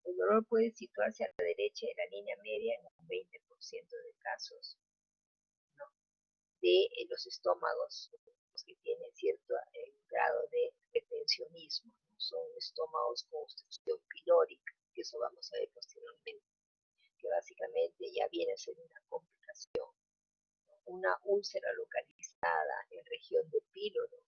El dolor puede situarse a la derecha de la línea media en un 20% de casos, ¿no? De los estómagos que tienen cierto grado de retencionismo, ¿no? Son estómagos con obstrucción pilórica, que eso vamos a ver posteriormente, que básicamente ya viene a ser una complicación, ¿no? Una úlcera localizada en región de píloro,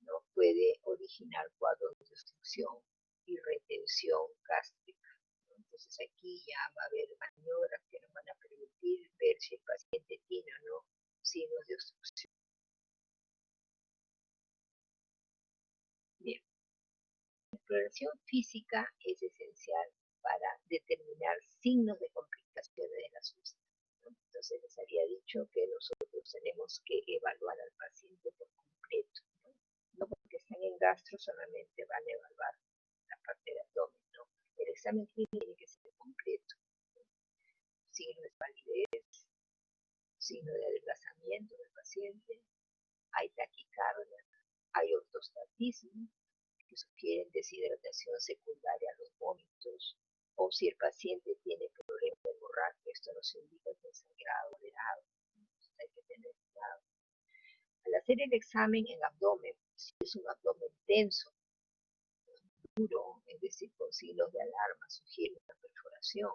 ¿no? Puede originar cuadros de obstrucción y retención gástrica. Entonces aquí ya va a haber maniobras que nos van a permitir ver si el paciente tiene o no signos de obstrucción. Bien, la exploración física es esencial para determinar signos de complicaciones de las úlceras, ¿no? Entonces les había dicho que nosotros tenemos que evaluar al paciente por completo, ¿no? No porque están en gastro solamente van a evaluar la parte del abdomen, ¿no? El examen clínico tiene que ser completo, ¿no? Signos de palidez, signo de adelgazamiento del paciente, hay taquicardia, hay ortostatismo, que sugieren deshidratación secundaria a los vómitos, o si el paciente tiene problemas de hemorragia, esto nos indica que es sangrado moderado, entonces hay que tener cuidado. Al hacer el examen en abdomen, si es un abdomen tenso, duro, es decir, con signos de alarma, sugiere una perforación.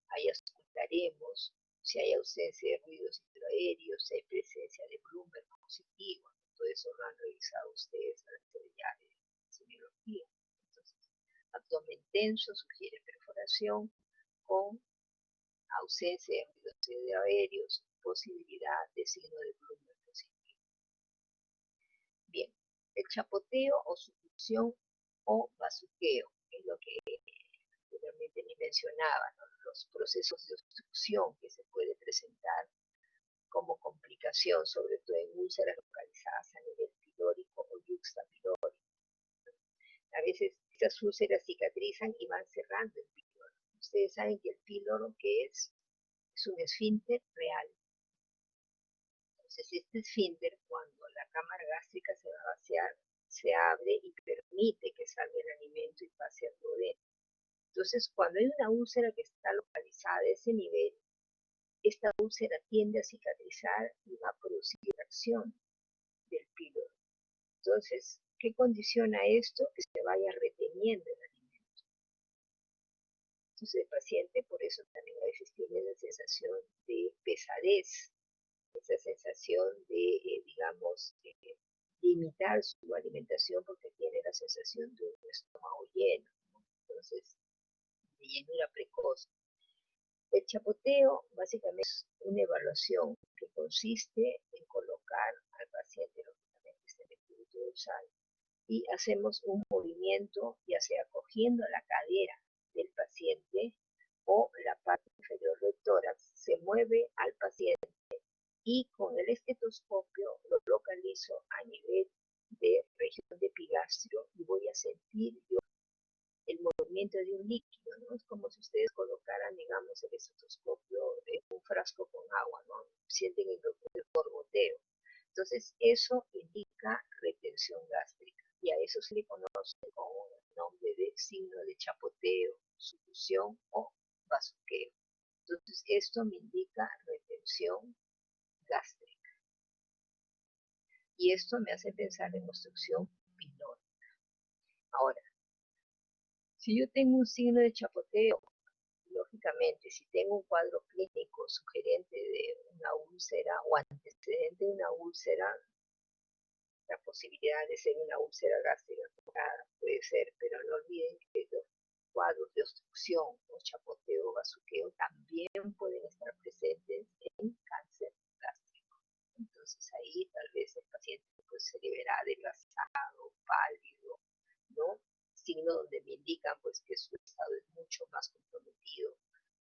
Ahí auscultaremos si hay ausencia de ruidos intraaéreos, si hay presencia de Bloomberg positivo. Todo eso lo han revisado ustedes al hacer ya de semiología. Entonces, abdomen tenso sugiere perforación con ausencia de ruidos intraaéreos, posibilidad de signo de Bloomberg positivo. Bien, el chapoteo o succión o bazuqueo es lo que anteriormente ni mencionaba, ¿no? Los procesos de obstrucción que se puede presentar como complicación, sobre todo en úlceras localizadas a nivel pilórico o yuxtapilórico. A veces estas úlceras cicatrizan y van cerrando el píloro. Ustedes saben que el píloro, ¿qué es? Es un esfínter real. Entonces, este esfínter, cuando la cámara gástrica se va a vaciar, se abre y permite que salga el alimento y pase al duodeno. Entonces, cuando hay una úlcera que está localizada a ese nivel, esta úlcera tiende a cicatrizar y va a producir acción del píloro. Entonces, ¿qué condiciona esto? Que se vaya reteniendo el alimento. Entonces, el paciente por eso también a veces tiene la sensación de pesadez, esa sensación de, digamos, limitar su alimentación porque tiene la sensación de un estómago lleno, ¿no? Entonces, de llenura precoz. El chapoteo básicamente es una evaluación que consiste en colocar al paciente, lógicamente, este en el punto dorsal y hacemos un movimiento, ya sea cogiendo la cadera del paciente o la parte inferior del tórax, se mueve al paciente y con el estetoscopio lo localizo a nivel de región de epigastrio y voy a sentir yo el movimiento de un líquido, ¿no? Es como si ustedes colocaran, digamos, el estetoscopio en un frasco con agua, ¿no? Sienten el borboteo. Entonces, eso indica retención gástrica y a eso se le conoce con el nombre de signo de chapoteo, succión o bazuqueo. Entonces, esto me indica retención gástrica y esto me hace pensar en obstrucción pilórica. Ahora, si yo tengo un signo de chapoteo, lógicamente, si tengo un cuadro clínico sugerente de una úlcera o antecedente de una úlcera, la posibilidad de ser una úlcera gástrica puede ser, pero no olviden que los cuadros de obstrucción o chapoteo o bazuqueo también pueden estar presentes en cáncer gástrico. Entonces ahí tal vez el paciente pues, se le verá adelgazado, pálido, ¿no? Signos donde me indican pues que su estado es mucho más comprometido,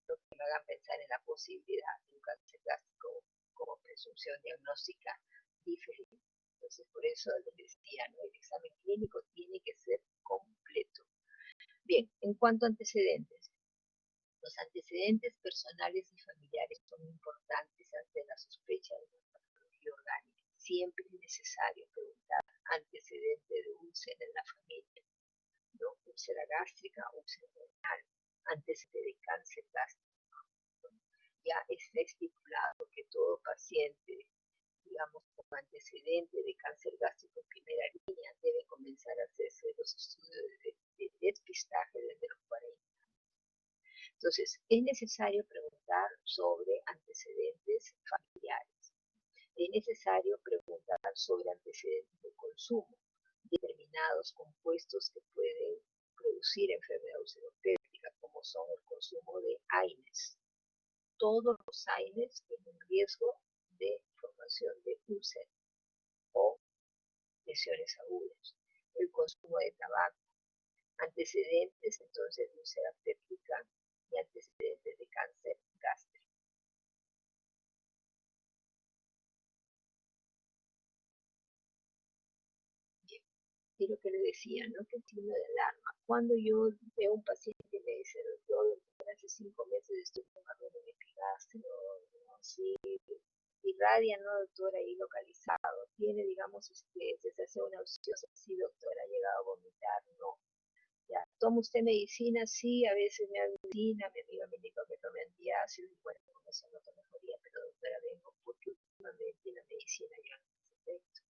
lo que me hagan pensar en la posibilidad de un cáncer gástrico como presunción diagnóstica diferente. Entonces, por eso les decía, ¿no? El examen clínico tiene que ser completo. Bien, en cuanto a antecedentes, los antecedentes personales y familiares son importantes ante la sospecha de una patología orgánica. Siempre es necesario preguntar antecedente de úlcera en la familia, ¿no? Úlcera gástrica, úlcera renal, antecedente de cáncer gástrico. Ya está estipulado que todo paciente, digamos, con antecedente de cáncer gástrico en primera línea, debe comenzar a hacerse los estudios de despistaje desde los 40. Entonces, es necesario preguntar sobre antecedentes familiares. Es necesario preguntar sobre antecedentes de consumo, determinados compuestos que pueden producir enfermedad ulceropéptica, como son el consumo de AINES. Todos los AINES tienen riesgo de formación de úlceras o lesiones agudas. El consumo de tabaco, antecedentes entonces de úlcera péptica y antecedentes de cáncer gástrico. Bien, y lo que le decía, ¿no? Que el signo de alarma. Cuando yo veo un paciente que me dice, doctor, hace 5 meses estoy con algo de epigastrio, ¿no? Sí, irradia, ¿no, doctora? Ahí localizado. Tiene, digamos, sensación nauseosa, sí, doctora, ha llegado a vomitar, no. Ya, ¿toma usted medicina? Sí, a veces me da medicina, mi amiga me dijo que tome antiácidos y bueno, con eso noto mejoría, pero doctora, vengo porque últimamente la medicina ya no hace efecto.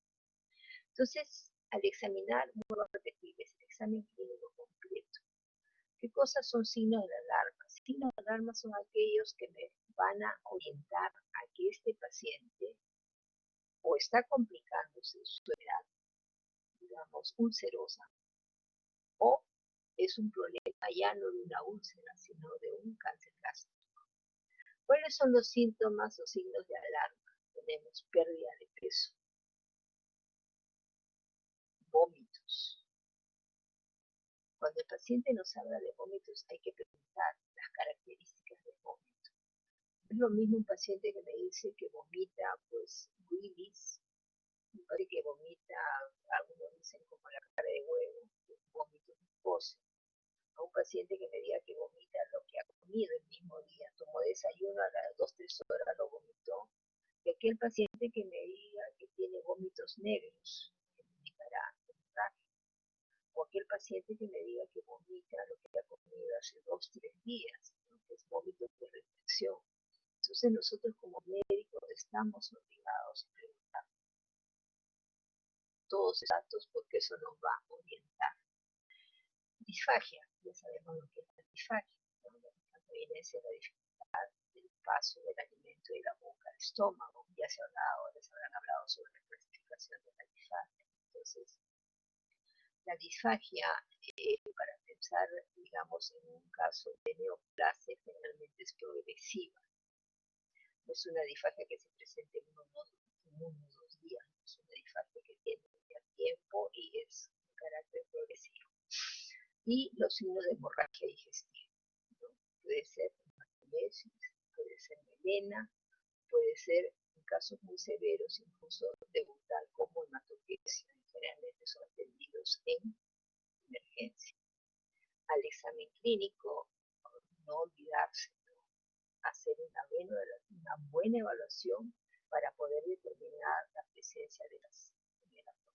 Entonces, al examinar, vuelvo a repetir, es el examen clínico completo. ¿Qué cosas son signos de alarma? Signos de alarma son aquellos que me van a orientar a que este paciente o está complicándose su edad, digamos, ulcerosa, o es un problema ya no de una úlcera, sino de un cáncer gástrico. ¿Cuáles son los síntomas o signos de alarma? Tenemos pérdida de peso, vómitos. Cuando el paciente nos habla de vómitos, hay que preguntar las características del vómito. Es lo mismo un paciente que me dice que vomita, pues, willis, un paciente que vomita, algunos dicen como la cara de huevo, vómitos viscosos. A un paciente que me diga que vomita lo que ha comido el mismo día, tomó desayuno a las 2 o 3 horas, lo vomitó. Y aquel paciente que me diga que tiene vómitos negros, que indicará hemorragia. O aquel paciente que me diga que vomita lo que ha comido hace 2 o 3 días, ¿no? Que es vómitos de retención. Entonces nosotros como médicos estamos obligados a preguntar todos esos datos porque eso nos va a orientar. Disfagia, ya sabemos lo que es la disfagia, ¿no? Cuando viene a ser la dificultad del paso del alimento de la boca al estómago, ya se habrán hablado sobre la clasificación de la disfagia. Entonces, la disfagia, para pensar, digamos, en un caso de neoplasia, generalmente es progresiva. No es una disfagia que se presente en uno o dos días, es una disfagia que tiene ya tiempo y es de carácter progresivo. Y los signos de hemorragia digestiva, ¿no? Puede ser hematomesis, puede ser melena, puede ser, en casos muy severos, incluso debutar como hematopesia. Generalmente son atendidos en emergencia. Al examen clínico, no olvidarse, ¿no? Hacer una buena evaluación para poder determinar la presencia de las melanomas.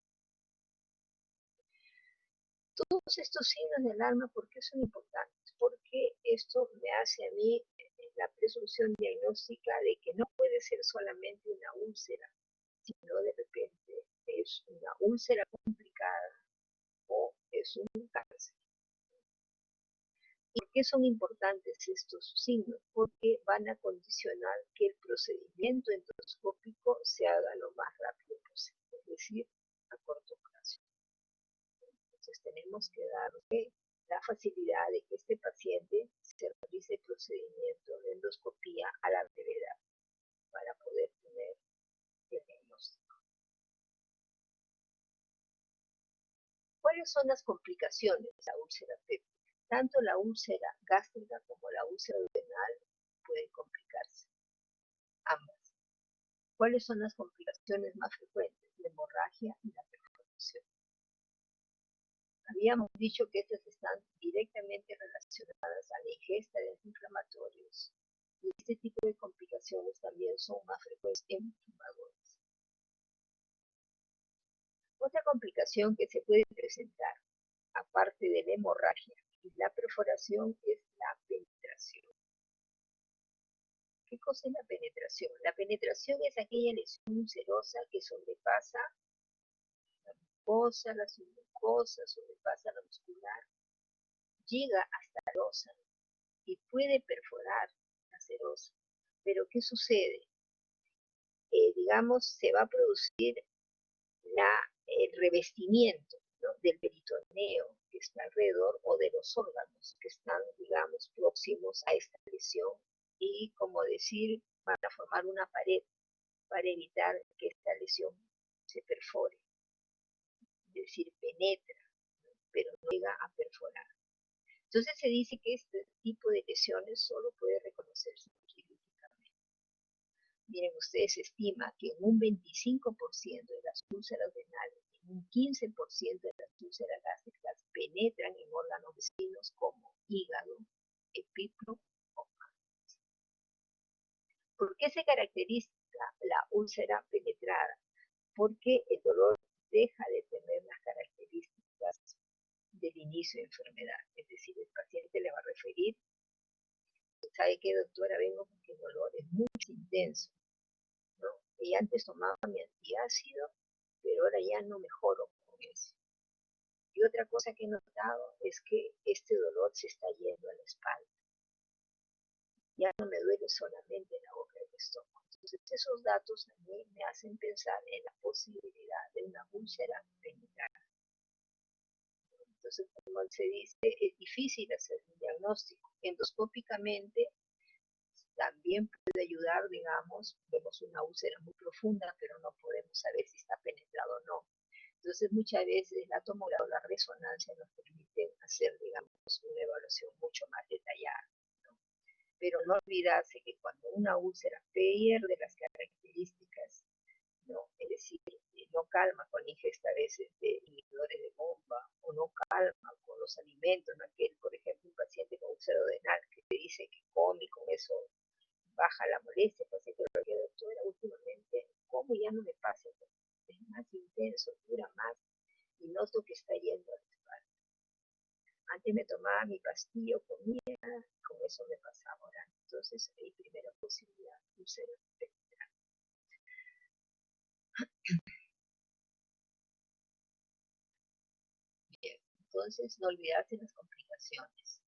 Todos estos signos de alarma, ¿por qué son importantes? Porque esto me hace a mí la presunción diagnóstica de que no puede ser solamente una úlcera, sino de repente es una úlcera complicada o es un cáncer. ¿Y por qué son importantes estos signos? Porque van a condicionar que el procedimiento endoscópico se haga lo más rápido posible, es decir, a corto plazo. Entonces tenemos que darle la facilidad de que este paciente se realice el procedimiento de endoscopía a la brevedad para poder tener el diagnóstico. ¿Cuáles son las complicaciones de la úlcera péptica? Tanto la úlcera gástrica como la úlcera duodenal pueden complicarse, ambas. ¿Cuáles son las complicaciones más frecuentes? La hemorragia y la perforación. Habíamos dicho que estas están directamente relacionadas a la ingesta de antiinflamatorios y este tipo de complicaciones también son más frecuentes en fumadores. Otra complicación que se puede presentar, aparte de la hemorragia y la perforación, es la penetración. ¿Qué cosa es la penetración? La penetración es aquella lesión ulcerosa que sobrepasa la mucosa, la submucosa, sobrepasa la muscular, llega hasta la serosa y puede perforar la serosa. Pero ¿qué sucede? Digamos, se va a producir el revestimiento, ¿no?, del peritoneo que está alrededor o de los órganos que están, digamos, próximos a esta lesión y, como decir, van a formar una pared para evitar que esta lesión se perfore, es decir, penetra, ¿no?, pero no llega a perforar. Entonces se dice que este tipo de lesiones solo puede reconocerse quirúrgicamente. Miren, ustedes estima que en un 25% de las úlceras renales, en un 15% de las úlceras gástricas penetran en órganos vecinos como hígado, epiplo o páncreas. ¿Por qué se caracteriza la úlcera penetrada? Porque el dolor deja de tener las características del inicio de enfermedad. Es decir, el paciente le va a referir, ¿sabe qué, doctora? Vengo porque el dolor es muy intenso, ¿no? Y antes tomaba mi antiácido, pero ahora ya no mejoro con eso. Y otra cosa que he notado es que este dolor se está yendo a la espalda. Ya no me duele solamente la boca del estómago. Entonces, esos datos a mí me hacen pensar en la posibilidad de una úlcera penetrada. Entonces, como se dice, es difícil hacer un diagnóstico. Endoscópicamente también puede ayudar, digamos, vemos una úlcera muy profunda, pero no podemos saber si está penetrado o no. Entonces, muchas veces la tomografía o la resonancia nos permiten hacer, digamos, una evaluación mucho más detallada, ¿no? Pero no olvidarse que cuando una úlcera pierde las características, ¿no?, es decir, no calma con la ingesta a veces de inhibidores de bomba o no calma con los alimentos, ¿no? Que, por ejemplo, un paciente con úlcera duodenal que te dice que come y con eso baja la molestia, el paciente lo que, doctora, últimamente como ya no me pasa, es más intenso, dura más y noto que está yendo a la espalda. Antes me tomaba mi pastillo, comía, con eso me pasaba ahora. Entonces hay primera posibilidad entonces no olvidarse las complicaciones.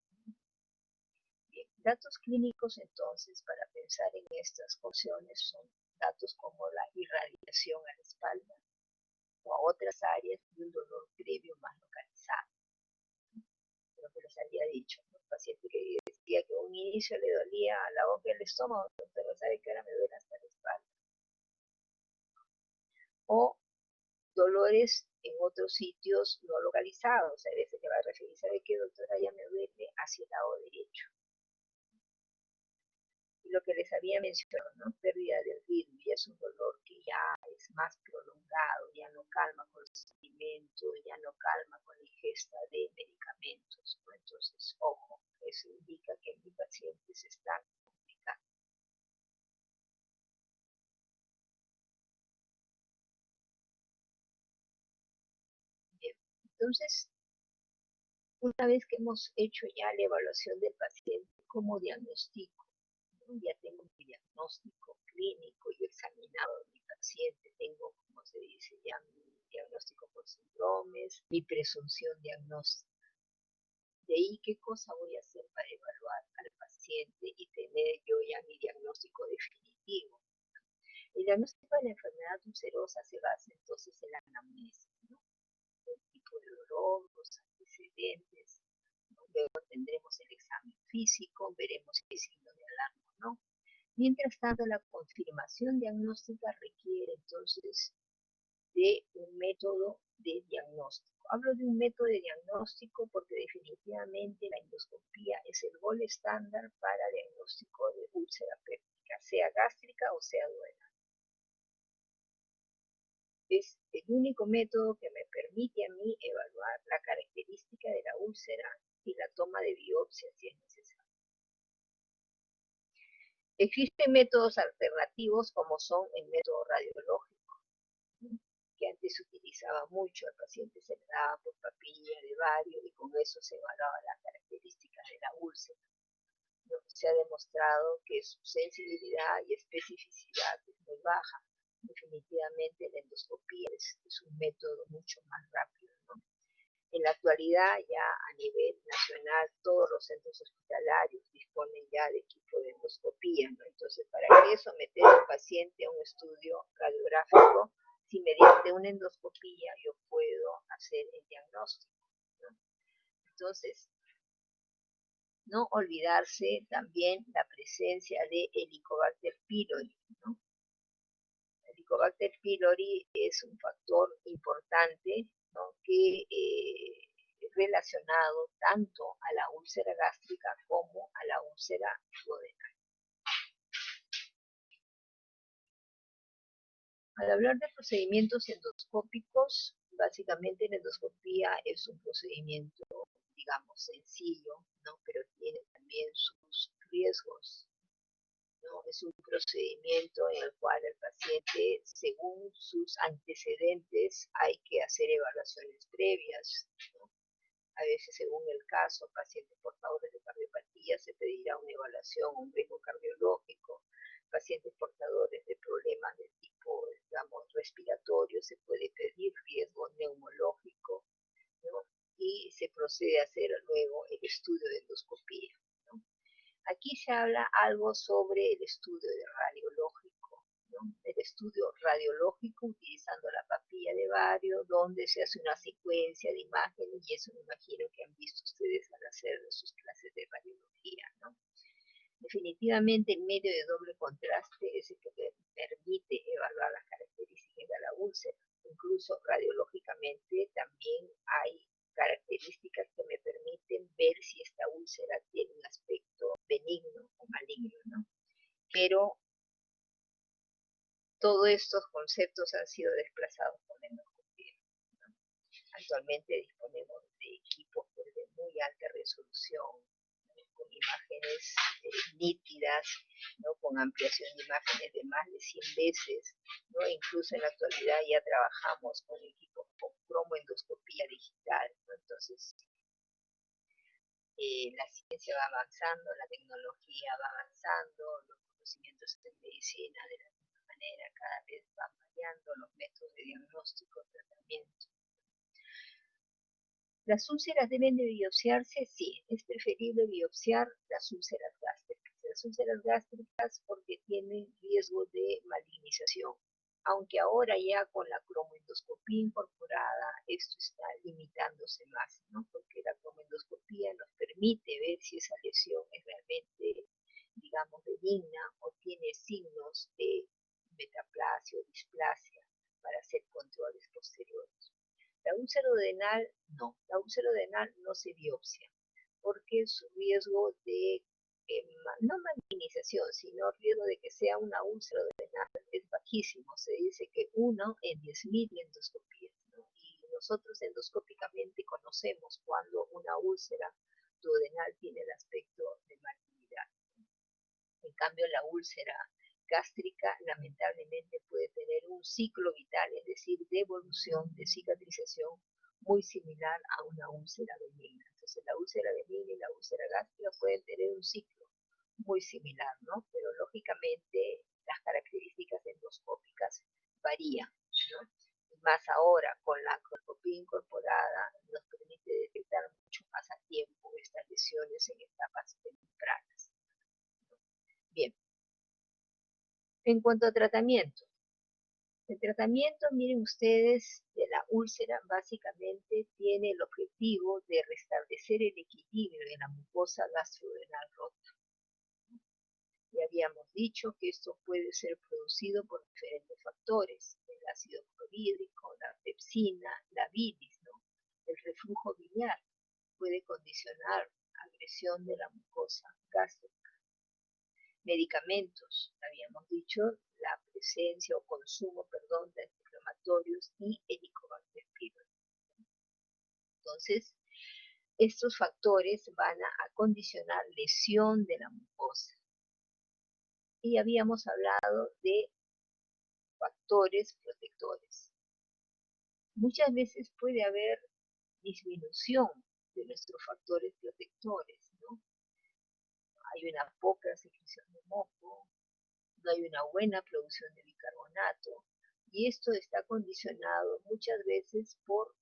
Bien, datos clínicos entonces para pensar en estas opciones son datos como la irradiación a la espalda o a otras áreas de un dolor previo más localizado. Lo que les había dicho, un paciente que decía que a un inicio le dolía la boca y el estómago, pero sabe que ahora me duele hasta la espalda. O dolores en otros sitios no localizados. Hay veces que va a referir, ¿sabe qué, doctora? Ya me duele hacia el lado derecho. Y lo que les había mencionado, ¿no? Pérdida del ritmo, ya es un dolor que ya es más prolongado, ya no calma con el seguimiento, ya no calma con la ingesta de medicamentos, ¿no? Entonces, ojo, eso indica que mi paciente se está complicando. Bien, entonces, una vez que hemos hecho ya la evaluación del paciente, ¿cómo diagnostico? Ya tengo mi diagnóstico clínico, yo he examinado a mi paciente, tengo, como se dice, ya mi diagnóstico por síndromes, mi presunción diagnóstica. De ahí, ¿qué cosa voy a hacer para evaluar al paciente y tener yo ya mi diagnóstico definitivo? El diagnóstico de la enfermedad ulcerosa se basa entonces en la anamnesis, ¿no? El tipo de dolor, los antecedentes, ¿no? Luego tendremos el examen físico, veremos si hay signo de alarma o no. Mientras tanto, la confirmación diagnóstica requiere entonces de un método de diagnóstico. Hablo de un método de diagnóstico porque definitivamente la endoscopía es el gol estándar para diagnóstico de úlcera péptica, sea gástrica o sea duodenal. Es el único método que me permite a mí evaluar la característica de la úlcera y la toma de biopsia si es necesario. Existen métodos alternativos como son el método radiológico, que antes se utilizaba mucho, al paciente se le daba por papilla de vario y con eso se evaluaba las características de la úlcera. Se ha demostrado que su sensibilidad y especificidad es muy baja. Definitivamente la endoscopía es un método mucho más rápido, ¿no? En la actualidad ya a nivel nacional todos los centros hospitalarios disponen ya de equipo de endoscopía, ¿no? Entonces, ¿para qué someter al paciente a un estudio radiográfico si mediante una endoscopía yo puedo hacer el diagnóstico, ¿no? Entonces, no olvidarse también la presencia de Helicobacter pylori, ¿no? Helicobacter pylori es un factor importante, ¿no? Que es relacionado tanto a la úlcera gástrica como a la úlcera duodenal. Al hablar de procedimientos endoscópicos, básicamente la endoscopía es un procedimiento, digamos, sencillo, ¿no? Pero tiene también sus riesgos, ¿no? Es un procedimiento en el cual el paciente, según sus antecedentes, hay que hacer evaluaciones previas, ¿no? A veces, según el caso, pacientes portadores de cardiopatía se pedirá una evaluación, un riesgo cardiológico. Pacientes portadores de problemas de tipo, digamos, respiratorio, se puede pedir riesgo neumológico, ¿no? Y se procede a hacer luego el estudio de endoscopía, ¿no? Aquí se habla algo sobre el estudio de radiológico, ¿no? El estudio radiológico utilizando la papilla de Vario, donde se hace una secuencia de imágenes, y eso me imagino que han visto ustedes al hacer sus clases de radiología, ¿no? Definitivamente el medio de doble contraste es el que permite evaluar las características de la úlcera. Incluso radiológicamente también hay características que me permiten ver si esta úlcera tiene un aspecto benigno o maligno, ¿no? Pero todos estos conceptos han sido desplazados por la endoscopía, ¿no? Actualmente disponemos de equipos de muy alta resolución, con imágenes nítidas, ¿no? Con ampliación de imágenes de más de 100 veces, ¿no? Incluso en la actualidad ya trabajamos con equipos con cromoendoscopía digital, ¿no? Entonces, la ciencia va avanzando, la tecnología va avanzando, los conocimientos de medicina de la misma manera cada vez van variando, los métodos de diagnóstico, tratamiento. ¿Las úlceras deben de biopsiarse? Sí, es preferible biopsiar las úlceras gástricas. Las úlceras gástricas porque tienen riesgo de malignización. Aunque ahora ya con la cromoendoscopía incorporada esto está limitándose más, ¿no? Porque la cromoendoscopía nos permite ver si esa lesión es realmente, digamos, benigna o tiene signos de metaplasia o displasia para hacer controles posteriores. La úlcera duodenal, no. La úlcera duodenal no se biopsia porque su riesgo de, no malignización, sino riesgo de que sea una úlcera duodenal es bajísimo. Se dice que 1 en 10.000 endoscopías, ¿no? Y nosotros endoscópicamente conocemos cuando una úlcera duodenal tiene el aspecto de malignidad. En cambio, la úlcera gástrica lamentablemente puede tener un ciclo vital, es decir, de evolución, de cicatrización muy similar a una úlcera benigna. Entonces, la úlcera benigna y la úlcera gástrica pueden tener un ciclo muy similar, ¿no? Pero lógicamente las características endoscópicas varían, ¿no? Y más ahora con la endoscopía incorporada nos permite detectar mucho más a tiempo estas lesiones en etapas tempranas. Bien, en cuanto a tratamiento, el tratamiento, miren ustedes, de la úlcera básicamente tiene el objetivo de restablecer el equilibrio de la mucosa gastrodenal rota. Ya habíamos dicho que esto puede ser producido por diferentes factores, el ácido clorhídrico, la pepsina, la bilis, ¿no? El reflujo biliar puede condicionar agresión de la mucosa gástrica. Medicamentos, habíamos dicho, la presencia o consumo, perdón, de antiinflamatorios y Helicobacter pylori. Entonces, estos factores van a condicionar lesión de la mucosa. Y habíamos hablado de factores protectores. Muchas veces puede haber disminución de nuestros factores protectores, ¿no? Hay una poca secreción de moco, no hay una buena producción de bicarbonato, y esto está condicionado muchas veces por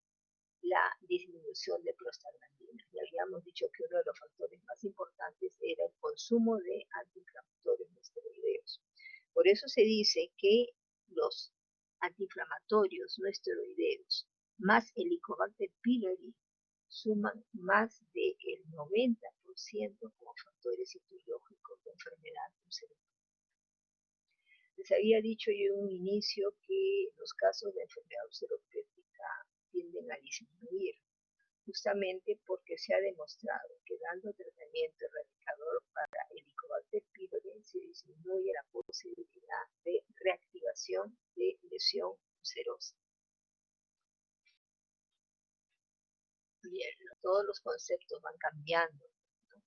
la disminución de prostaglandina. Y habíamos dicho que uno de los factores más importantes era el consumo de antiinflamatorios no esteroideos. Por eso se dice que los antiinflamatorios no esteroideos más Helicobacter pylori suman más del 90% como factores etiológicos de enfermedad ulcerosa. Les había dicho yo en un inicio que los casos de enfermedad ulceropéptica tienden a disminuir, justamente porque se ha demostrado que dando tratamiento erradicador para Helicobacter pylori se disminuye la posibilidad de reactivación de lesión ulcerosa. Bien, todos los conceptos van cambiando, ¿no?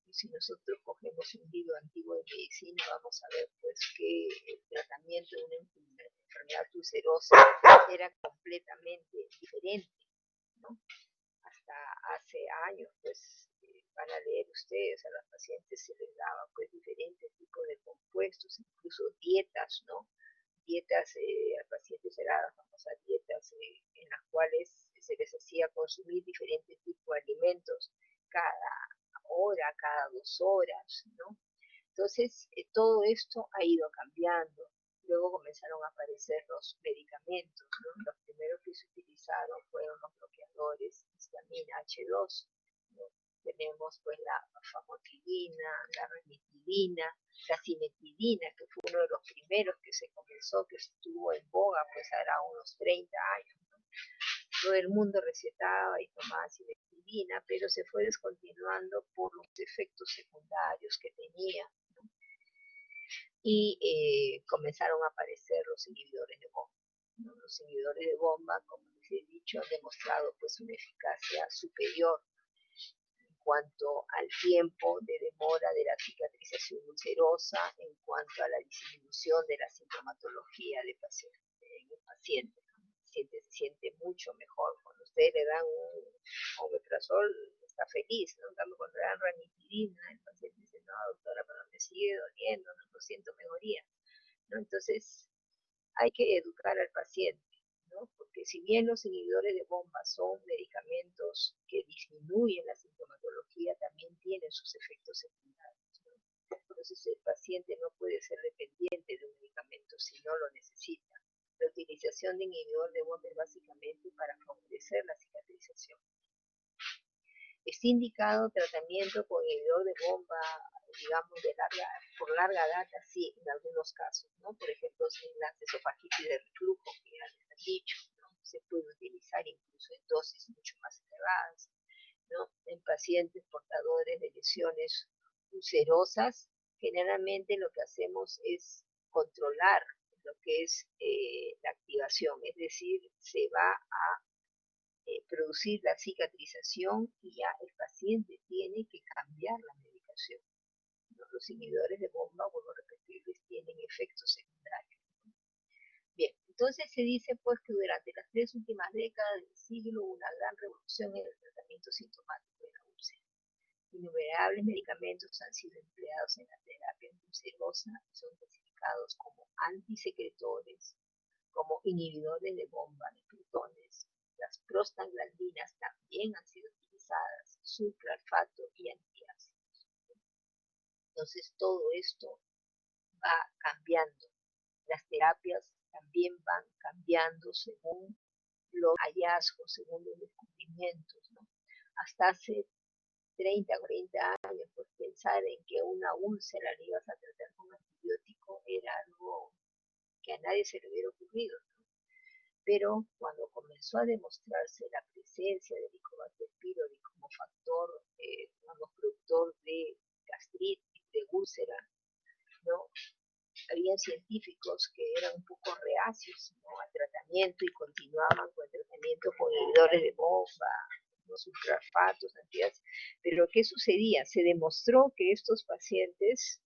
Y si nosotros cogemos un libro antiguo de medicina, vamos a ver pues que el tratamiento de una enfermedad ulcerosa era completamente diferente, ¿no? Hasta hace años, pues van a leer ustedes, a los pacientes se les daba pues diferentes tipos de compuestos, incluso dietas, ¿no? Dietas, a pacientes eran las famosas dietas en las cuales se les hacía consumir diferentes tipos de alimentos cada hora, cada 2 horas, ¿no? Entonces, todo esto ha ido cambiando. Luego comenzaron a aparecer los medicamentos, ¿no? Los primeros que se utilizaron fueron los bloqueadores histamina H2, ¿no? Tenemos pues la famotidina, la ranitidina, la cimetidina, que fue uno de los primeros que se comenzó, que estuvo en boga pues hará unos 30 años, ¿no? Todo el mundo recetaba y tomaba cimetidina, pero se fue descontinuando por los efectos secundarios que tenía, ¿no? Y comenzaron a aparecer los inhibidores de bomba, ¿no? Los inhibidores de bomba, como les he dicho, han demostrado pues una eficacia superior en cuanto al tiempo de demora de la cicatrización ulcerosa, en cuanto a la disminución de la sintomatología del paciente, en el paciente. Se siente mucho mejor. Cuando ustedes le dan un omeprazol, está feliz, ¿no? Cuando le dan ranitidina, el paciente dice, no, doctora, pero me sigue doliendo, no siento mejoría, ¿no? Entonces, hay que educar al paciente, ¿no? Porque porque si bien los inhibidores de bomba son medicamentos que disminuyen la sintomatología, también tienen sus efectos secundarios, ¿no? Entonces el paciente no puede ser dependiente de un medicamento si no lo necesita. La utilización de inhibidor de bomba es básicamente para favorecer la cicatrización. Está indicado tratamiento con inhibidor de bomba, digamos, por larga data, sí, en algunos casos, ¿no? Por ejemplo, en la esofagitis de reflujo, que ya les he dicho, ¿no? Se puede utilizar incluso en dosis mucho más elevadas, ¿no? En pacientes portadores de lesiones ulcerosas, generalmente lo que hacemos es controlar lo que es la activación, es decir, se va a producir la cicatrización y ya el paciente tiene que cambiar la medicación, ¿no? Los inhibidores de bomba, vuelvo a repetirles, tienen efectos secundarios. Bien, entonces se dice pues que durante las 3 últimas décadas del siglo hubo una gran revolución en el tratamiento sintomático de la úlcera. Innumerables medicamentos han sido empleados en la terapia ulcerosa, son clasificados como antisecretores, como inhibidores de bomba de protones. Las prostaglandinas también han sido utilizadas, sucralfato y antiácidos. Entonces todo esto va cambiando. Las terapias también van cambiando según los hallazgos, según los descubrimientos, ¿no? Hasta hace 30, 40 años, pues pensar en que una úlcera la ibas a tratar con antibiótico era algo que a nadie se le hubiera ocurrido, ¿no? Pero cuando comenzó a demostrarse la presencia del Helicobacter pylori como factor, productor de gastritis, de úlcera, ¿no? Había científicos que eran un poco reacios, ¿no?, al tratamiento y continuaban con el tratamiento con inhibidores de bomba, los sulfatos, antiácidos. Pero ¿qué sucedía? Se demostró que estos pacientes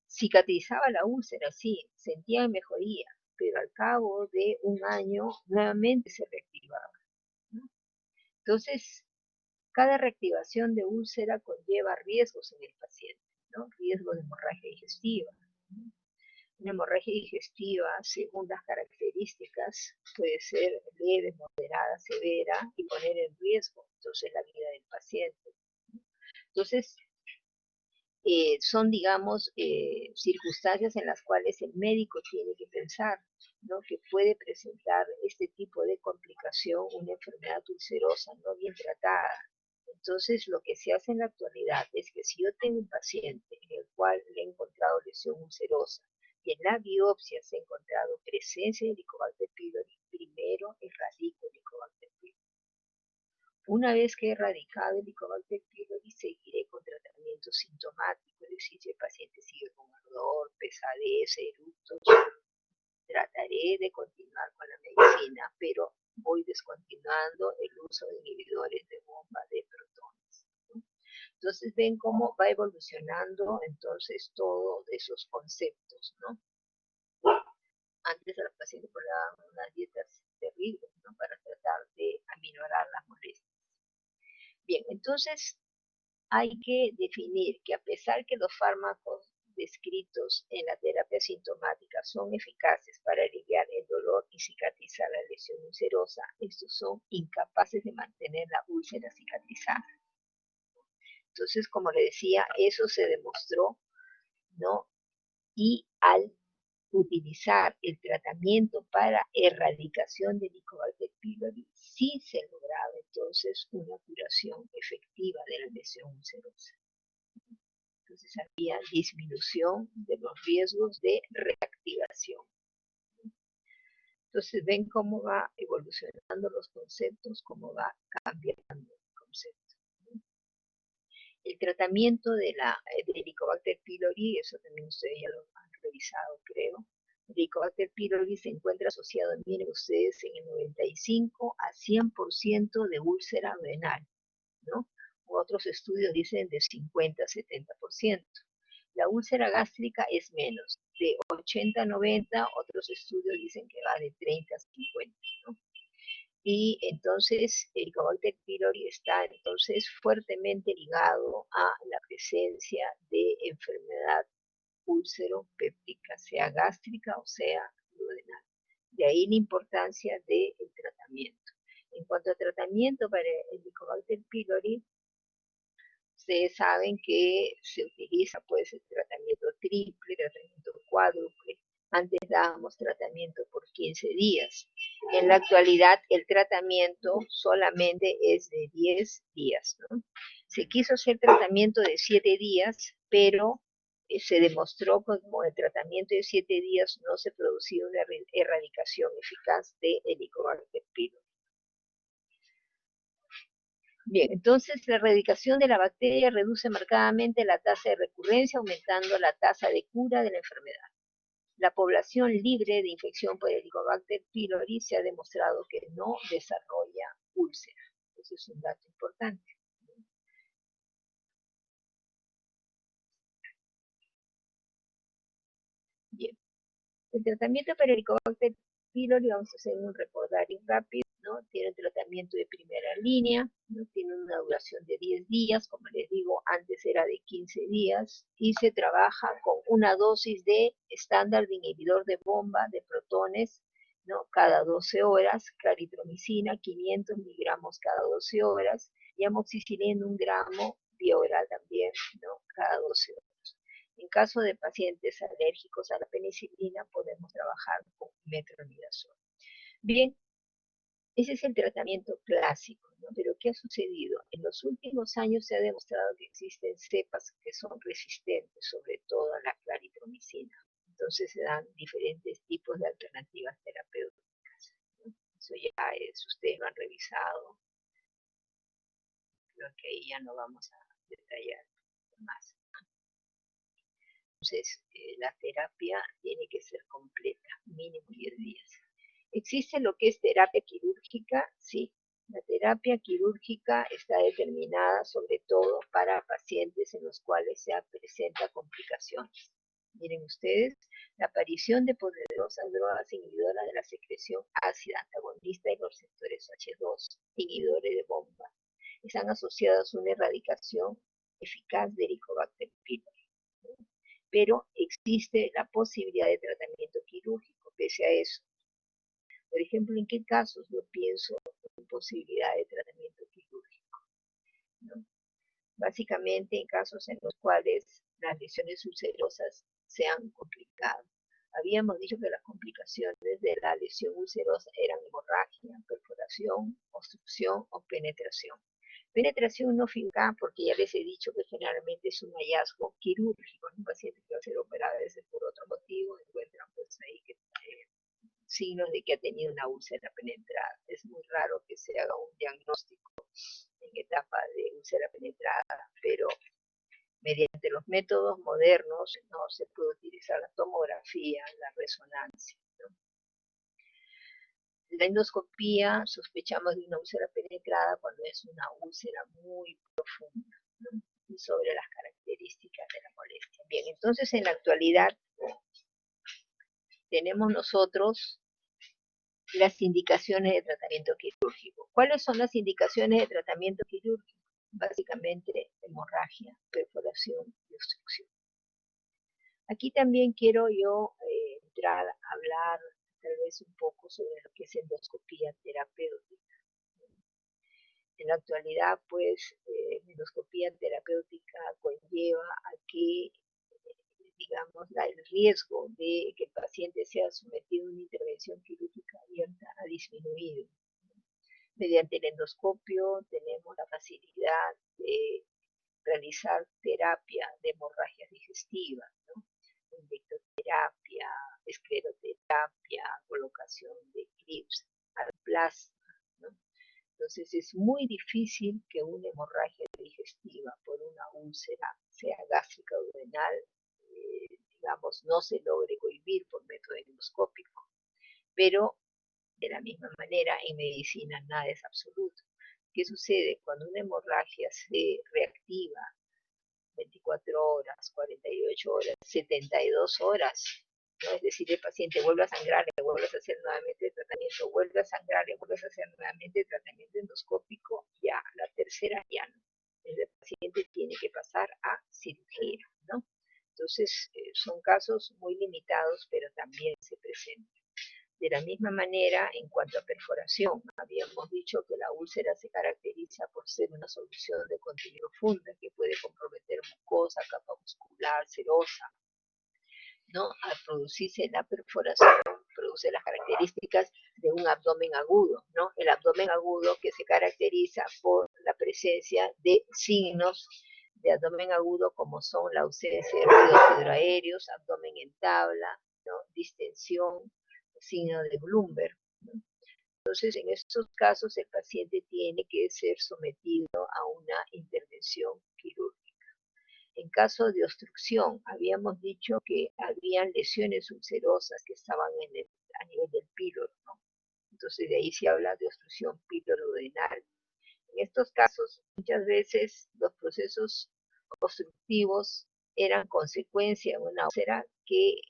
cicatrizaban la úlcera, sí, sentían mejoría, pero al cabo de un año nuevamente se reactivaba, ¿no? Entonces, cada reactivación de úlcera conlleva riesgos en el paciente, ¿no? Riesgo de hemorragia digestiva, ¿no? Una hemorragia digestiva, según las características, puede ser leve, moderada, severa y poner en riesgo entonces la vida del paciente. Entonces, son, digamos, circunstancias en las cuales el médico tiene que pensar, ¿no?, que puede presentar este tipo de complicación, una enfermedad ulcerosa no bien tratada. Entonces, lo que se hace en la actualidad es que si yo tengo un paciente en el cual le he encontrado lesión ulcerosa y en la biopsia se ha encontrado presencia de Helicobacter pylori, primero erradico el Helicobacter pylori. Una vez que he erradicado el Helicobacter pylori, seguiré con tratamiento sintomático, es decir, si el paciente sigue con ardor, pesadez, eructos, trataré de continuar con la medicina, pero voy descontinuando el uso de inhibidores de bomba de protones, ¿no? Entonces ven cómo va evolucionando entonces todos esos conceptos, ¿no? Antes a los pacientes les daban unas dietas terribles, ¿no?, para tratar de aminorar las molestias. Bien, entonces hay que definir que a pesar que los fármacos descritos en la terapia sintomática son eficaces para aliviar el dolor y cicatrizar la lesión ulcerosa, estos son incapaces de mantener la úlcera cicatrizada. Entonces, como le decía, eso se demostró, ¿no? Y al utilizar el tratamiento para erradicación del Helicobacter pylori, sí se lograba entonces una curación efectiva de la lesión ulcerosa. Entonces había disminución de los riesgos de reactivación. Entonces ven cómo va evolucionando los conceptos, cómo va cambiando el concepto. El tratamiento del Helicobacter pylori, eso también ustedes ya lo han revisado, creo. El Helicobacter pylori se encuentra asociado, miren ustedes, en el 95 a 100% de úlcera renal, ¿no? Otros estudios dicen de 50 a 70%. La úlcera gástrica es menos, de 80 a 90, otros estudios dicen que va de 30 a 50, ¿no? Y entonces el Helicobacter pylori está entonces fuertemente ligado a la presencia de enfermedad úlcero-péptica, sea gástrica o sea duodenal. De ahí la importancia del tratamiento tratamiento. En cuanto a tratamiento para el Helicobacter pylori, ustedes saben que se utiliza pues el tratamiento triple, el tratamiento cuádruple. Antes dábamos tratamiento por 15 días. En la actualidad el tratamiento solamente es de 10 días, ¿no? Se quiso hacer tratamiento de 7 días, pero se demostró que como el tratamiento de 7 días no se producía una erradicación eficaz de Helicobacter pylori. Bien, entonces la erradicación de la bacteria reduce marcadamente la tasa de recurrencia, aumentando la tasa de cura de la enfermedad. La población libre de infección por Helicobacter pylori se ha demostrado que no desarrolla úlcera. Eso es un dato importante. Bien. El tratamiento para Helicobacter pylori, vamos a hacer un recordario rápido, ¿no? Tiene un tratamiento de primera línea, ¿no? Tiene una duración de 10 días, como les digo, antes era de 15 días, y se trabaja con una dosis de estándar de inhibidor de bomba de protones, ¿no? Cada 12 horas, claritromicina, 500 miligramos cada 12 horas, y amoxicilina 1 gramo, vía oral también, ¿no? Cada 12 horas. En caso de pacientes alérgicos a la penicilina, podemos trabajar con metronidazol. Bien, ese es el tratamiento clásico, ¿no? Pero ¿qué ha sucedido? En los últimos años se ha demostrado que existen cepas que son resistentes, sobre todo a la claritromicina. Entonces se dan diferentes tipos de alternativas terapéuticas, ¿no? Eso ya es, ustedes lo han revisado, creo que ahí ya no vamos a detallar más. Entonces, la terapia tiene que ser completa, mínimo 10 días. ¿Existe lo que es terapia quirúrgica? Sí. La terapia quirúrgica está determinada sobre todo para pacientes en los cuales se presenta complicaciones. Miren ustedes, la aparición de poderosas drogas inhibidoras de la secreción ácida, antagonista de los receptores H2, inhibidores de bomba, están asociadas a una erradicación eficaz de Helicobacter pylori. Pero existe la posibilidad de tratamiento quirúrgico pese a eso. Por ejemplo, ¿en qué casos yo pienso en posibilidad de tratamiento quirúrgico? ¿No? Básicamente en casos en los cuales las lesiones ulcerosas se han complicado. Habíamos dicho que las complicaciones de la lesión ulcerosa eran hemorragia, perforación, obstrucción o penetración. Penetración no finca porque ya les he dicho que generalmente es un hallazgo quirúrgico. Un paciente que va a ser operado a veces por otro motivo, encuentran pues ahí que signos de que ha tenido una úlcera penetrada. Es muy raro que se haga un diagnóstico en etapa de úlcera penetrada, pero mediante los métodos modernos no se puede utilizar la tomografía, la resonancia, ¿no? La endoscopía sospechamos de una úlcera penetrada cuando es una úlcera muy profunda, ¿no? Y sobre las características de la molestia. Bien, entonces en la actualidad tenemos nosotros las indicaciones de tratamiento quirúrgico. ¿Cuáles son las indicaciones de tratamiento quirúrgico? Básicamente hemorragia, perforación y obstrucción. Aquí también quiero yo entrar a hablar tal vez un poco sobre lo que es endoscopía terapéutica. En la actualidad, pues, la endoscopía terapéutica conlleva a que, digamos, el riesgo de que el paciente sea sometido a una intervención quirúrgica abierta ha disminuido. Mediante el endoscopio tenemos la facilidad de realizar terapia de hemorragias digestivas, ¿no? Inyectoterapia, escleroterapia, colocación de clips al plasma, ¿no? Entonces es muy difícil que una hemorragia digestiva por una úlcera, sea gástrica o duodenal, digamos, no se logre cohibir por método endoscópico. Pero de la misma manera, en medicina nada es absoluto. ¿Qué sucede? Cuando una hemorragia se reactiva 24 horas, 48 horas, 72 horas, ¿no? Es decir, el paciente vuelve a sangrar, le vuelves a hacer nuevamente el tratamiento, vuelve a sangrar, le vuelves a hacer nuevamente el tratamiento endoscópico, ya, la tercera ya no. El paciente tiene que pasar a cirugía, ¿no? Entonces, son casos muy limitados, pero también se presentan. De la misma manera, en cuanto a perforación, habíamos dicho que la úlcera se caracteriza por ser una solución de contenido funda que puede comprometer mucosa, capa muscular, serosa, ¿no? Al producirse la perforación, produce las características de un abdomen agudo, ¿no? El abdomen agudo que se caracteriza por la presencia de signos de abdomen agudo como son la ausencia de ruidos hidroaéreos, abdomen en tabla, ¿no? Distensión, signo de Bloomberg, ¿no? Entonces, en estos casos, el paciente tiene que ser sometido a una intervención quirúrgica. En caso de obstrucción, habíamos dicho que habían lesiones ulcerosas que estaban a nivel del píloro, ¿no? Entonces, de ahí se habla de obstrucción píloro-duodenal. En estos casos, muchas veces los procesos obstructivos eran consecuencia de una úlcera que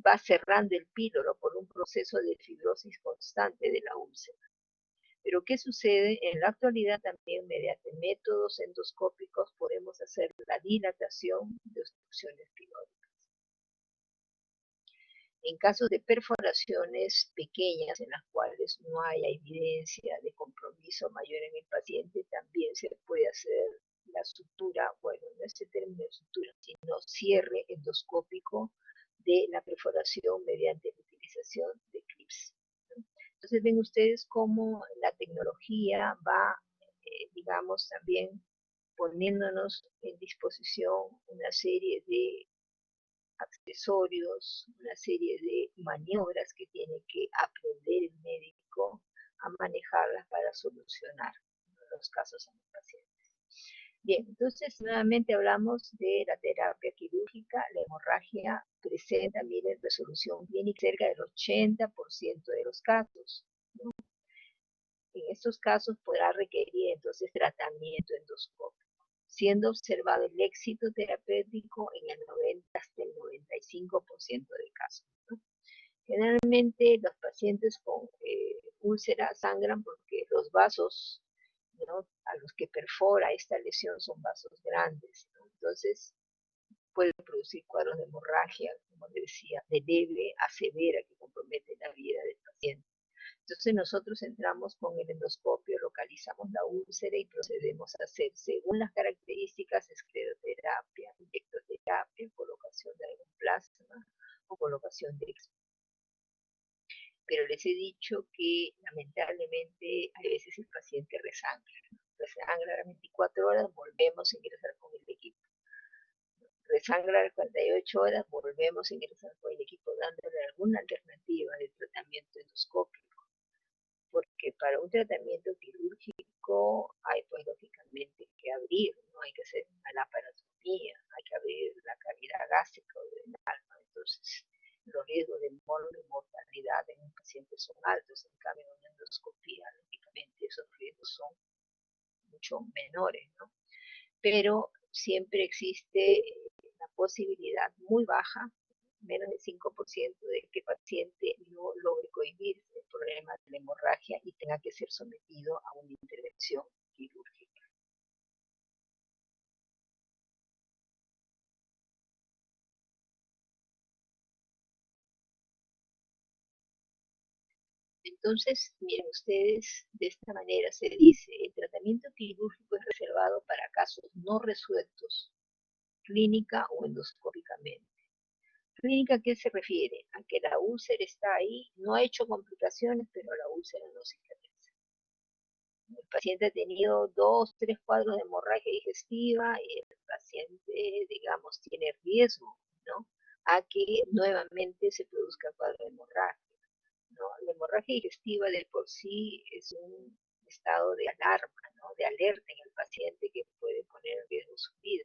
va cerrando el píloro por un proceso de fibrosis constante de la úlcera. Pero ¿qué sucede? En la actualidad también mediante métodos endoscópicos podemos hacer la dilatación de obstrucciones pilóricas. En casos de perforaciones pequeñas en las cuales no haya evidencia de compromiso mayor en el paciente, también se puede hacer la sutura, bueno, no es el término de sutura, sino cierre endoscópico de la perforación mediante la utilización de clips. Entonces ven ustedes cómo la tecnología va, digamos, también poniéndonos en disposición una serie de accesorios, una serie de maniobras que tiene que aprender el médico a manejarlas para solucionar los casos en el paciente. Bien, entonces nuevamente hablamos de la terapia quirúrgica. La hemorragia presenta, miren, resolución clínica cerca del 80% de los casos, ¿no? En estos casos podrá requerir entonces tratamiento endoscópico, siendo observado el éxito terapéutico en el 90 hasta el 95% de casos, ¿no? Generalmente los pacientes con úlcera sangran porque los vasos, ¿no?, a los que perfora esta lesión son vasos grandes, ¿no? Entonces puede producir cuadros de hemorragia, como les decía, de leve a severa que compromete la vida del paciente. Entonces nosotros entramos con el endoscopio, localizamos la úlcera y procedemos a hacer, según las características, escleroterapia, inyectoterapia, colocación de algún plasma o colocación de expo. Pero les he dicho que lamentablemente a veces el paciente resangra a las 24 horas, volvemos a ingresar con el equipo. Resangra a las 48 horas, volvemos a ingresar con el equipo dándole alguna alternativa de tratamiento endoscópico. Porque para un tratamiento quirúrgico hay pues lógicamente que abrir, no hay que hacer una laparoscopía, hay que abrir la cavidad gástrica o renal, ¿no? Entonces los riesgos de mortalidad en un paciente son altos, en cambio en una endoscopía lógicamente esos riesgos son mucho menores, ¿no? Pero siempre existe la posibilidad muy baja, menos del 5%, de que el paciente no logre cohibir el problema de la hemorragia y tenga que ser sometido a una intervención quirúrgica. Entonces, miren ustedes, de esta manera se dice, el tratamiento quirúrgico es reservado para casos no resueltos, clínica o endoscópicamente. ¿Clínica a qué se refiere? A que la úlcera está ahí, no ha hecho complicaciones, pero la úlcera no cicatriza. El paciente ha tenido 2, 3 cuadros de hemorragia digestiva y el paciente, digamos, tiene riesgo, ¿no?, a que nuevamente se produzca cuadro de hemorragia, ¿no? La hemorragia digestiva de por sí es un estado de alarma, ¿no?, de alerta en el paciente que puede poner en riesgo su vida.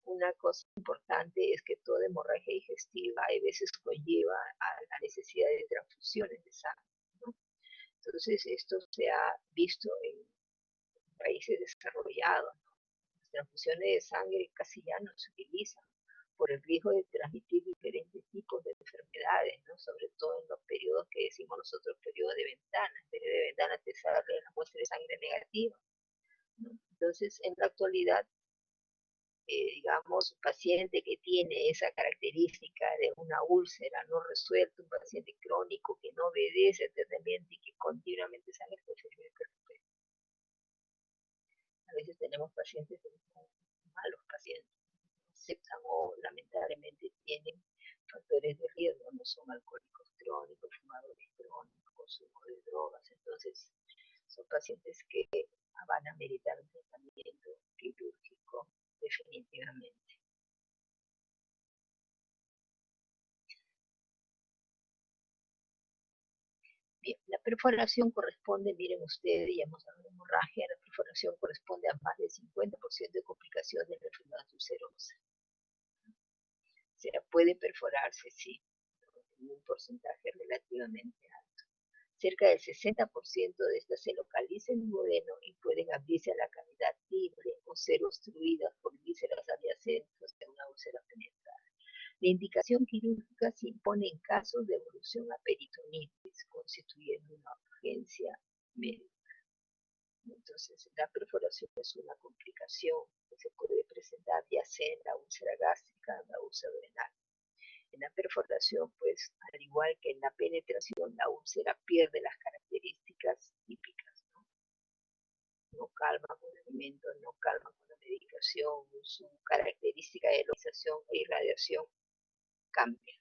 Una cosa importante es que toda hemorragia digestiva a veces conlleva a la necesidad de transfusiones de sangre, ¿no? Entonces esto se ha visto en países desarrollados, ¿no? Las transfusiones de sangre casi ya no se utilizan por el riesgo de transmitir diferentes tipos de enfermedades, ¿no?, sobre todo en los periodos que decimos nosotros periodos de ventana. En periodo de ventana te sale la muestra de sangre negativa, ¿no? Entonces en la actualidad digamos, un paciente que tiene esa característica de una úlcera no resuelta, un paciente crónico que no obedece al tratamiento y que continuamente sale preferible que recupere. A veces tenemos pacientes malos pacientes, aceptan o lamentablemente tienen factores de riesgo, no son alcohólicos crónicos, fumadores crónicos, consumo de drogas, entonces son pacientes que van a meritar un tratamiento quirúrgico definitivamente. Bien, la perforación corresponde, miren ustedes, ya hemos hablado de hemorragia, la perforación corresponde a más del 50% de complicaciones de la enfermedad ulcerosa. O sea, puede perforarse, sí, en un porcentaje relativamente alto. Cerca del 60% de estas se localiza en el duodeno y pueden abrirse a la cavidad libre o ser obstruidas por vísceras adyacentes a una úlcera penetral. La indicación quirúrgica se impone en casos de evolución a peritonitis, constituyendo una urgencia médica. Entonces, la perforación es una complicación que se puede presentar ya sea en la úlcera gástrica o en la úlcera renal. En la perforación, pues, al igual que en la penetración, la úlcera pierde las características típicas, ¿no? No calma con el alimento, no calma con la medicación, su característica de localización e irradiación cambia.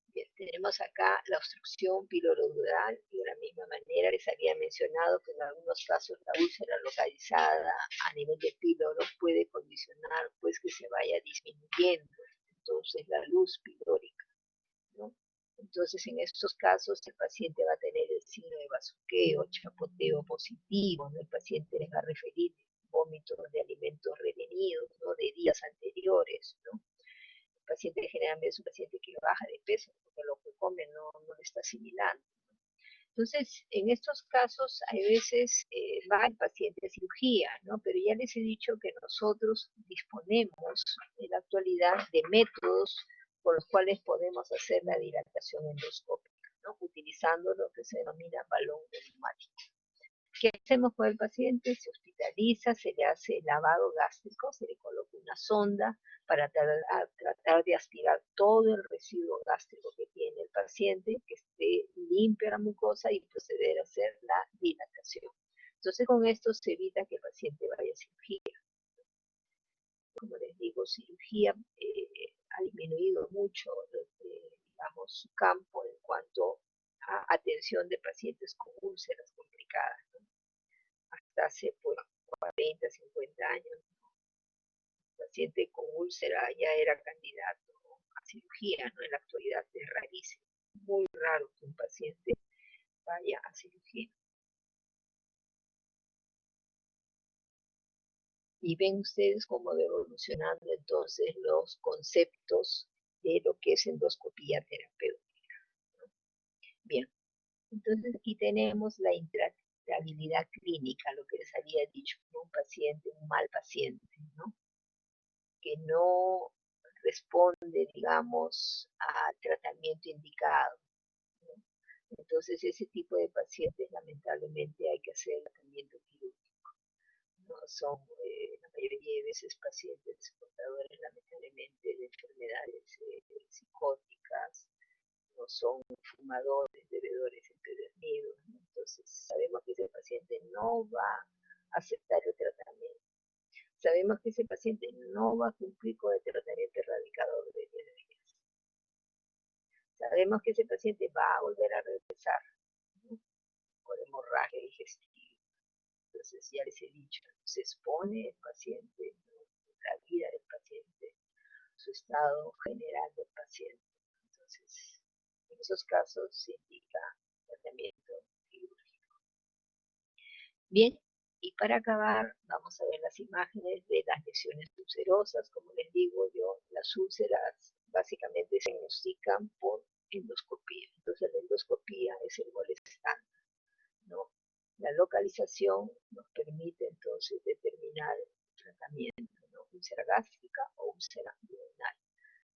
Bien, tenemos acá la obstrucción pilorodural y de la misma manera les había mencionado que en algunos casos la úlcera localizada a nivel de píloro puede condicionar pues que se vaya disminuyendo entonces la luz pilórica, ¿no? Entonces, en estos casos, el paciente va a tener el signo de bazuqueo, chapoteo positivo, ¿no? El paciente les va a referir vómitos de alimentos retenidos, ¿no? De días anteriores, ¿no? El paciente generalmente es un paciente que baja de peso porque lo que come no lo está asimilando. Entonces, en estos casos, hay veces va el paciente a cirugía, ¿no? Pero ya les he dicho que nosotros disponemos en la actualidad de métodos por los cuales podemos hacer la dilatación endoscópica, ¿no? Utilizando lo que se denomina balón neumático. ¿Qué hacemos con el paciente? Se hospitaliza, se le hace lavado gástrico, se le coloca una sonda para tratar de aspirar todo el residuo gástrico que tiene el paciente, que esté limpia la mucosa y proceder a hacer la dilatación. Entonces con esto se evita que el paciente vaya a cirugía. Como les digo, cirugía ha disminuido mucho, digamos, su campo en cuanto a atención de pacientes con úlceras complicadas, ¿no? Hasta hace pues, 40, 50 años, el paciente con úlcera ya era candidato a cirugía, ¿no? En la actualidad es rarísimo, muy raro que un paciente vaya a cirugía. Y ven ustedes cómo va evolucionando entonces los conceptos de lo que es endoscopía terapéutica, ¿no? Bien, entonces aquí tenemos la intratabilidad clínica, lo que les había dicho, ¿no? Un paciente, un mal paciente, ¿no? Que no responde, digamos, al tratamiento indicado, ¿no? Entonces, ese tipo de pacientes, lamentablemente, hay que hacer tratamiento quirúrgico, ¿no? Son la mayoría de veces pacientes portadores, lamentablemente, de enfermedades psicóticas, no son fumadores, bebedores empedernidos, ¿no? Entonces, sabemos que ese paciente no va a aceptar el tratamiento. Sabemos que ese paciente no va a cumplir con el tratamiento erradicador de hemorragias. Sabemos que ese paciente va a volver a regresar, ¿no? Con hemorragia digestiva. Entonces, ya les he dicho, se expone el paciente, ¿no? La vida del paciente, su estado general del paciente. Entonces, en esos casos se indica tratamiento quirúrgico. Bien, y para acabar, vamos a ver las imágenes de las lesiones ulcerosas. Como les digo yo, las úlceras básicamente se diagnostican por endoscopía. Entonces, la endoscopía es el gol estándar, ¿no? La localización nos permite entonces determinar el tratamiento, ¿no? Úlcera gástrica o úlcera duodenal.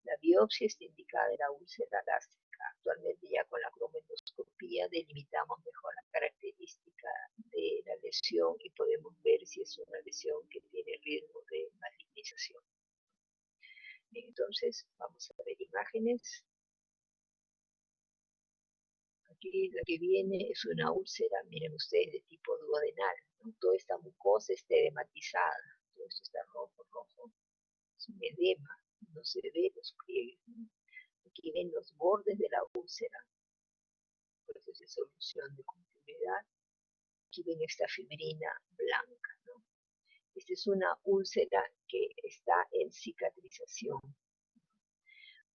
La biopsia está indicada en la úlcera gástrica. Actualmente ya con la cromoendoscopía delimitamos mejor la característica de la lesión y podemos ver si es una lesión que tiene riesgo de malignización. Bien, entonces vamos a ver imágenes. Aquí la que viene es una úlcera, miren ustedes, de tipo duodenal, ¿no? Toda esta mucosa está edematizada, todo esto está rojo, es un edema, no se ve los pliegues, ¿no? Aquí ven los bordes de la úlcera, proceso de solución de continuidad. Aquí ven esta fibrina blanca, ¿no? Esta es una úlcera que está en cicatrización.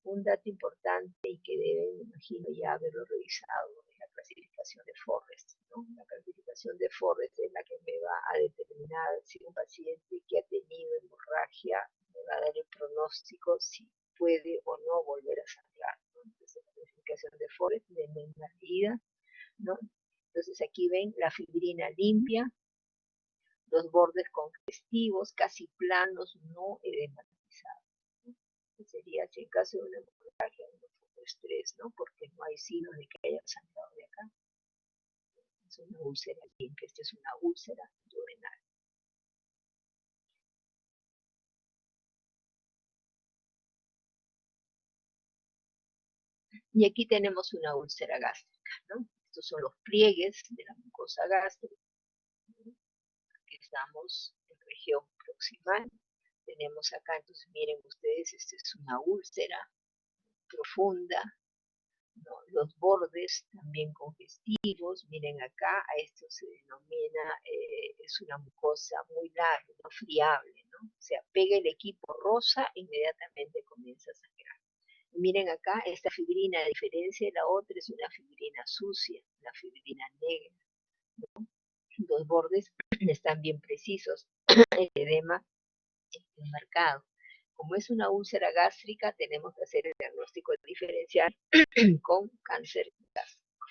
Un dato importante y que deben, me imagino, ya haberlo revisado es la clasificación de Forrest, ¿no? La clasificación de Forrest es la que me va a determinar si un paciente que ha tenido hemorragia me va a dar el pronóstico si puede o no volver a sangrar, ¿no? Entonces, la clasificación de Forrest de una medida, ¿no? Entonces aquí ven la fibrina limpia, los bordes congestivos, casi planos, no edematizados, ¿no? Que sería si en caso de una hemorragia, un estrés, ¿no? Porque no hay signos de que haya sangrado de acá. Es una úlcera limpia, esta es una úlcera duodenal. Y aquí tenemos una úlcera gástrica, ¿no? Estos son los pliegues de la mucosa gástrica. Aquí estamos en región proximal. Tenemos acá, entonces miren ustedes, esta es una úlcera profunda, ¿no? Los bordes también congestivos, miren acá, a esto se denomina, es una mucosa muy larga, no friable, ¿no? O sea, pega el equipo rosa, inmediatamente comienza a sangrar. Y miren acá, esta fibrina, a diferencia de la otra, es una fibrina sucia, una fibrina negra, ¿no? Los bordes están bien precisos, el edema es marcado. Como es una úlcera gástrica, tenemos que hacer el diagnóstico diferencial con cáncer gástrico.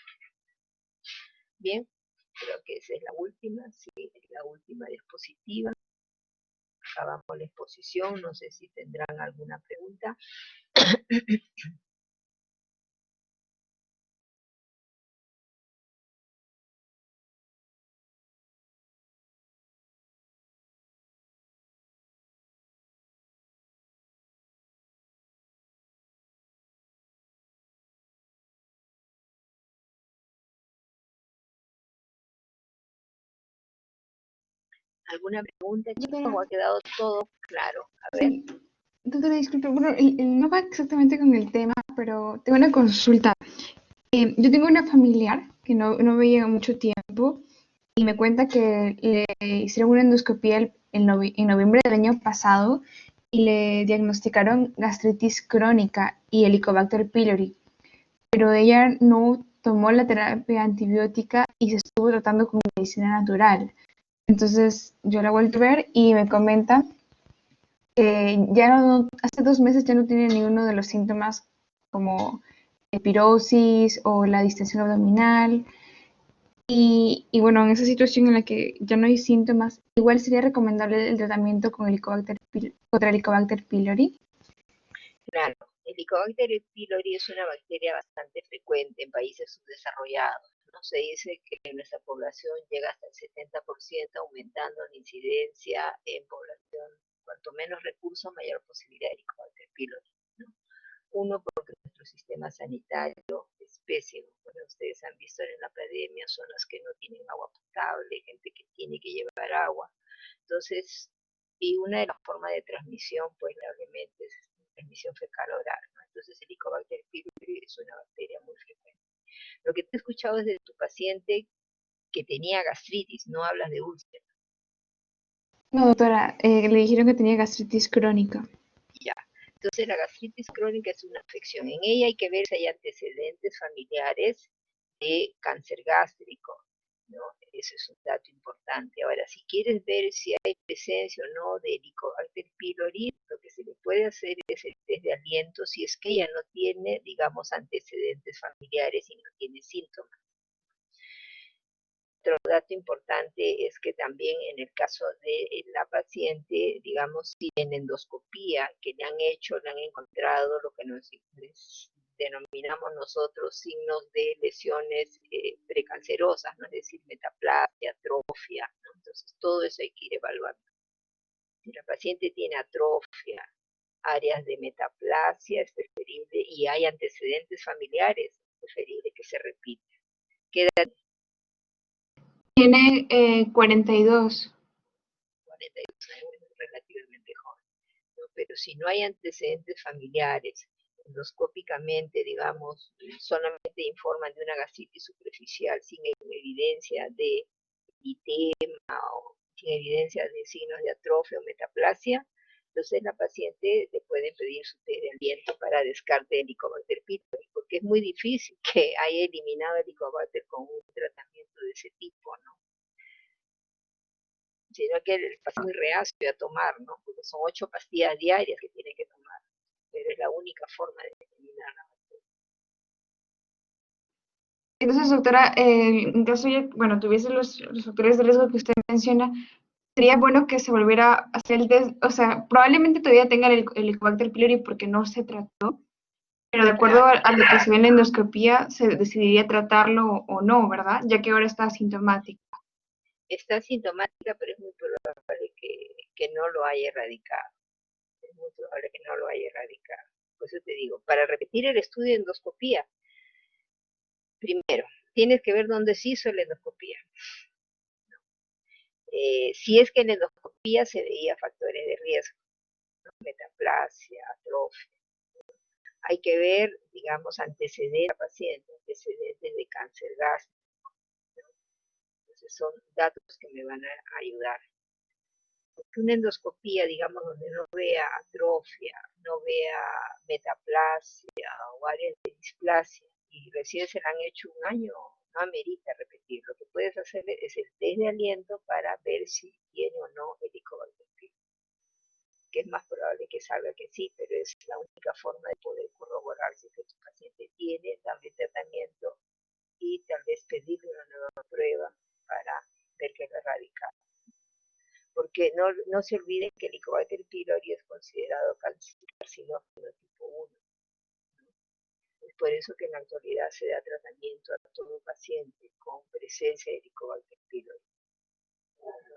Bien, creo que esa es la última, sí, es la última diapositiva. Acabamos la exposición, no sé si tendrán alguna pregunta. ¿Alguna pregunta, chicos? ¿O ha quedado todo claro? A ver. Sí, doctora, disculpe, bueno, no va exactamente con el tema, pero tengo una consulta. Yo tengo una familiar que no veía mucho tiempo y me cuenta que le hicieron una endoscopía en noviembre del año pasado y le diagnosticaron gastritis crónica y Helicobacter pylori, pero ella no tomó la terapia antibiótica y se estuvo tratando con medicina natural. Entonces yo la vuelto a ver y me comenta ya hace 2 meses ya no tiene ninguno de los síntomas como epirosis o la distensión abdominal. Y bueno, en esa situación en la que ya no hay síntomas, igual sería recomendable el tratamiento con contra Helicobacter pylori. Claro, Helicobacter pylori es una bacteria bastante frecuente en países subdesarrollados, ¿no? Se dice que nuestra población llega hasta el 70%, aumentando la incidencia en población. Cuanto menos recursos, mayor posibilidad de Helicobacter pylori, ¿no? Uno, porque nuestro sistema sanitario es pésimo. Bueno, ustedes han visto en la pandemia zonas que no tienen agua potable, gente que tiene que llevar agua. Entonces, y una de las formas de transmisión, pues, obviamente, es transmisión fecal-oral, ¿no? Entonces, el Helicobacter pylori es una bacteria muy frecuente. Lo que te he escuchado es de tu paciente que tenía gastritis, no hablas de úlcera. No, doctora, le dijeron que tenía gastritis crónica. Ya. Entonces, la gastritis crónica es una afección. En ella hay que ver si hay antecedentes familiares de cáncer gástrico, ¿no? Eso es un dato importante. Ahora, si quieres ver si hay presencia o no de Helicobacter pylori, lo que se le puede hacer es el test de aliento si es que ella no tiene, digamos, antecedentes familiares y no tiene síntomas. Otro dato importante es que también en el caso de la paciente, digamos, si en endoscopía endoscopía que le han hecho, le han encontrado lo que nos denominamos nosotros signos de lesiones precancerosas, ¿no? Es decir, metaplasia, atrofia, ¿no? Entonces todo eso hay que ir evaluando. Si la paciente tiene atrofia, áreas de metaplasia, es preferible, y hay antecedentes familiares, es preferible que se repita. ¿Qué edad? Tiene 42. 42 años, es relativamente joven, ¿no? Pero si no hay antecedentes familiares, endoscópicamente, digamos, solamente informan de una gastritis superficial sin evidencia de edema o sin evidencia de signos de atrofia o metaplasia, entonces la paciente le pueden pedir su té de aliento para descarte de Helicobacter pylori, porque es muy difícil que haya eliminado el Helicobacter con un tratamiento de ese tipo, ¿no? Sino que el paciente es muy reacio a tomar, ¿no? Porque son 8 pastillas diarias que tiene que tomar, pero es la única forma de eliminarla. Entonces, doctora, en caso ya, bueno, tuviese los factores de riesgo que usted menciona, sería bueno que se volviera a hacer el test, o sea, probablemente todavía tenga el Helicobacter pylori porque no se trató, pero de acuerdo Claro, a lo que se ve en la endoscopía, se decidiría tratarlo o no, ¿verdad? Ya que ahora está asintomático. está sintomática, pero es muy probable que no lo haya erradicado. Es muy probable que no lo haya erradicado. Por eso te digo, para repetir el estudio de endoscopía, primero, tienes que ver dónde se hizo la endoscopía. Si es que en la endoscopía se veía factores de riesgo, ¿no? Metaplasia, atrofia. Hay que ver, digamos, antecedentes a paciente, antecedentes de cáncer gástrico. Entonces son datos que me van a ayudar. Porque una endoscopía, digamos, donde no vea atrofia, no vea metaplasia o áreas de displasia, y recién se la han hecho un año, no amerita repetir. Lo que puedes hacer es el test de aliento para ver si tiene o no Helicobacter pylori, que es más probable que salga que sí, pero es la única forma de poder corroborar si que tu paciente tiene, darle tratamiento y tal vez pedirle una nueva prueba para ver que lo erradica. Porque no se olviden que el Helicobacter pylori es considerado carcinógeno tipo 1. Es por eso que en la actualidad se da tratamiento a todo paciente con presencia de Helicobacter pylori.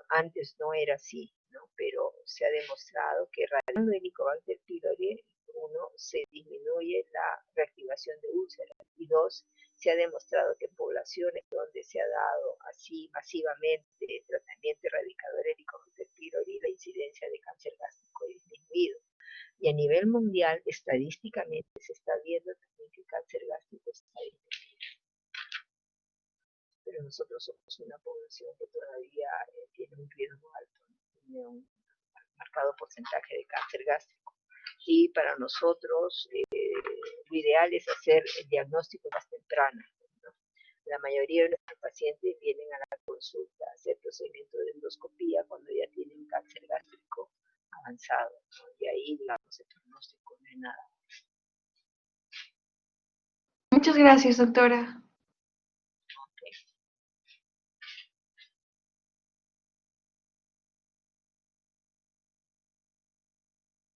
Antes no era así, ¿no? Pero se ha demostrado que erradicando el Helicobacter pylori, uno, se disminuye la reactivación de úlceras, y dos, se ha demostrado que en poblaciones donde se ha dado así masivamente tratamiento erradicador de Helicobacter pylori, la incidencia de cáncer gástrico ha disminuido. Y a nivel mundial, estadísticamente, se está viendo también que el cáncer gástrico está disminuyendo. Pero nosotros somos una población que todavía tiene un riesgo alto, ¿no? Tiene un marcado porcentaje de cáncer gástrico. Y para nosotros lo ideal es hacer el diagnóstico más temprano, ¿no? La mayoría de nuestros pacientes vienen a la consulta a hacer procedimiento de endoscopía cuando ya tienen cáncer gástrico avanzado, ¿no? Y ahí, digamos, el pronóstico no es nada. Muchas gracias, doctora. Okay.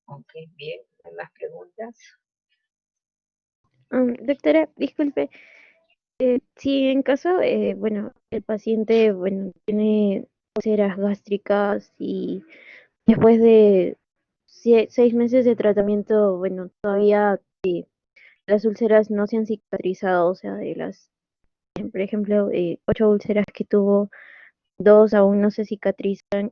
Ok, bien, ¿hay más preguntas? Doctora, disculpe, si en caso, bueno, el paciente, bueno, tiene úlceras gástricas y después de 6 meses de tratamiento, bueno, todavía las úlceras no se han cicatrizado, o sea, de las, por ejemplo, 8 úlceras que tuvo, 2 aún no se cicatrizan,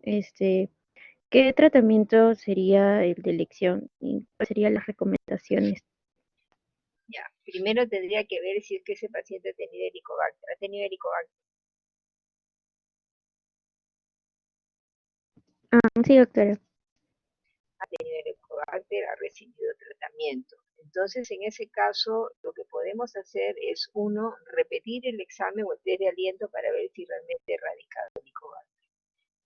¿qué tratamiento sería el de elección y cuáles serían las recomendaciones? Ya, primero tendría que ver si es que ese paciente ha tenido Helicobacter. ¿Ha tenido Helicobacter? Sí, doctora. Ha tenido Helicobacter, ha recibido tratamiento. Entonces, en ese caso, lo que podemos hacer es, uno, repetir el examen o el test de aliento para ver si realmente ha erradicado el Helicobacter,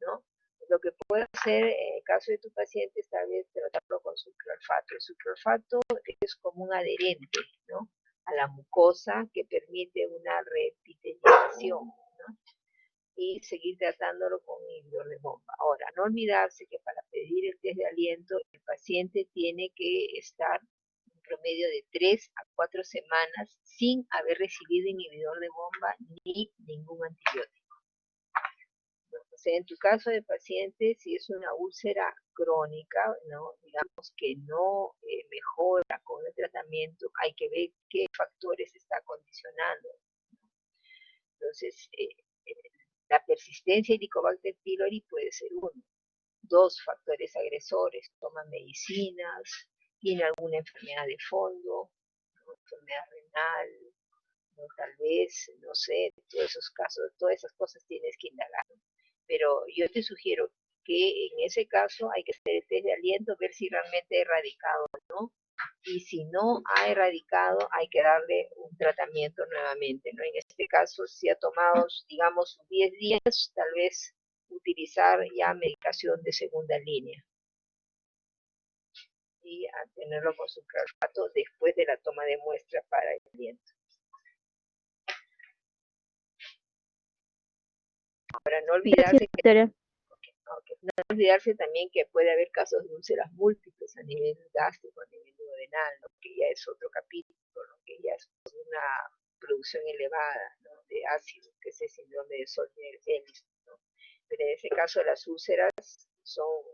¿no? Lo que puede hacer en el caso de tu paciente es tal vez tratarlo con sucralfato. El sucralfato es como un adherente, ¿no?, a la mucosa que permite una reepitelización, ¿no? Y seguir tratándolo con inhibidor de bomba. Ahora, no olvidarse que para pedir pedir el test de aliento, el paciente tiene que estar un promedio de 3 a 4 semanas sin haber recibido inhibidor de bomba ni ningún antibiótico. O sea, en tu caso de paciente, si es una úlcera crónica, ¿no? Digamos que no mejora con el tratamiento, hay que ver qué factores está condicionando. Entonces, la persistencia de Helicobacter pylori puede ser uno. Dos factores agresores: toma medicinas, tiene alguna enfermedad de fondo, ¿no? Enfermedad renal, ¿no? Tal vez, no sé, todos esos casos, todas esas cosas tienes que indagar. Pero yo te sugiero que en ese caso hay que hacer el test de aliento, ver si realmente ha erradicado o no. Y si no ha erradicado, hay que darle un tratamiento nuevamente, ¿no? En este caso, si ha tomado, digamos, 10 días, tal vez utilizar ya medicación de segunda línea y a tenerlo con su carbato después de la toma de muestra para el aliento. Ahora, no Gracias, olvidarse doctora. no olvidarse también que puede haber casos de úlceras múltiples a nivel gástrico, a nivel duodenal, ¿no? Que ya es otro capítulo, ¿no? Que ya es una producción elevada, ¿no? De ácido, que es el síndrome de Solner-Ellis, ¿no? Pero en ese caso las úlceras son,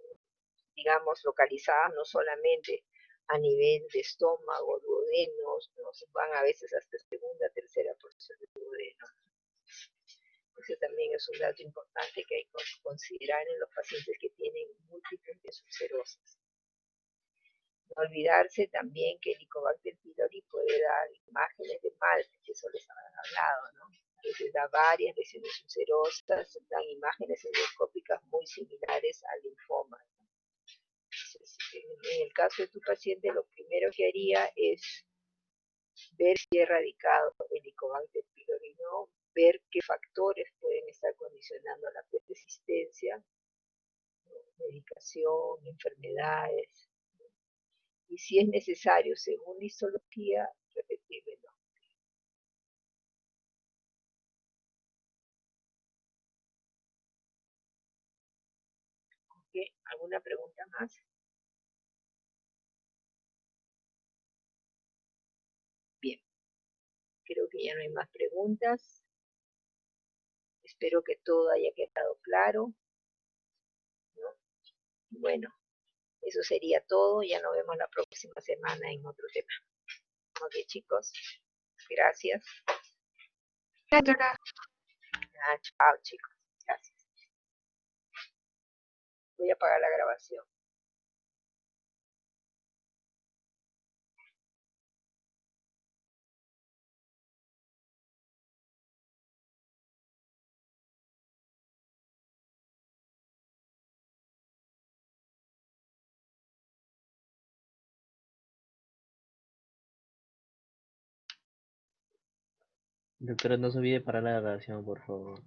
digamos, localizadas no solamente a nivel de estómago, duodenos, ¿no? Van a veces hasta segunda, tercera porción de duodeno. Ese también es un dato importante que hay que considerar en los pacientes que tienen múltiples ulcerosas. No olvidarse también que el Helicobacter pylori puede dar imágenes de malte, que eso les han hablado, ¿no? Entonces da varias lesiones ulcerosas, dan imágenes endoscópicas muy similares al linfoma. Entonces, en el caso de tu paciente, lo primero que haría es ver si ha erradicado el Helicobacter pylori, ¿no? Ver qué factores pueden estar condicionando la persistencia, ¿no? Medicación, enfermedades, y si es necesario, según la histología, repetirlo. ¿Okay? ¿Alguna pregunta más? Bien, creo que ya no hay más preguntas. Espero que todo haya quedado claro, ¿no? Bueno, eso sería todo. Ya nos vemos la próxima semana en otro tema. Ok, chicos. Gracias. Doctora. Chao, chicos. Gracias. Voy a apagar la grabación. Doctora, no se olvide parar la grabación, por favor.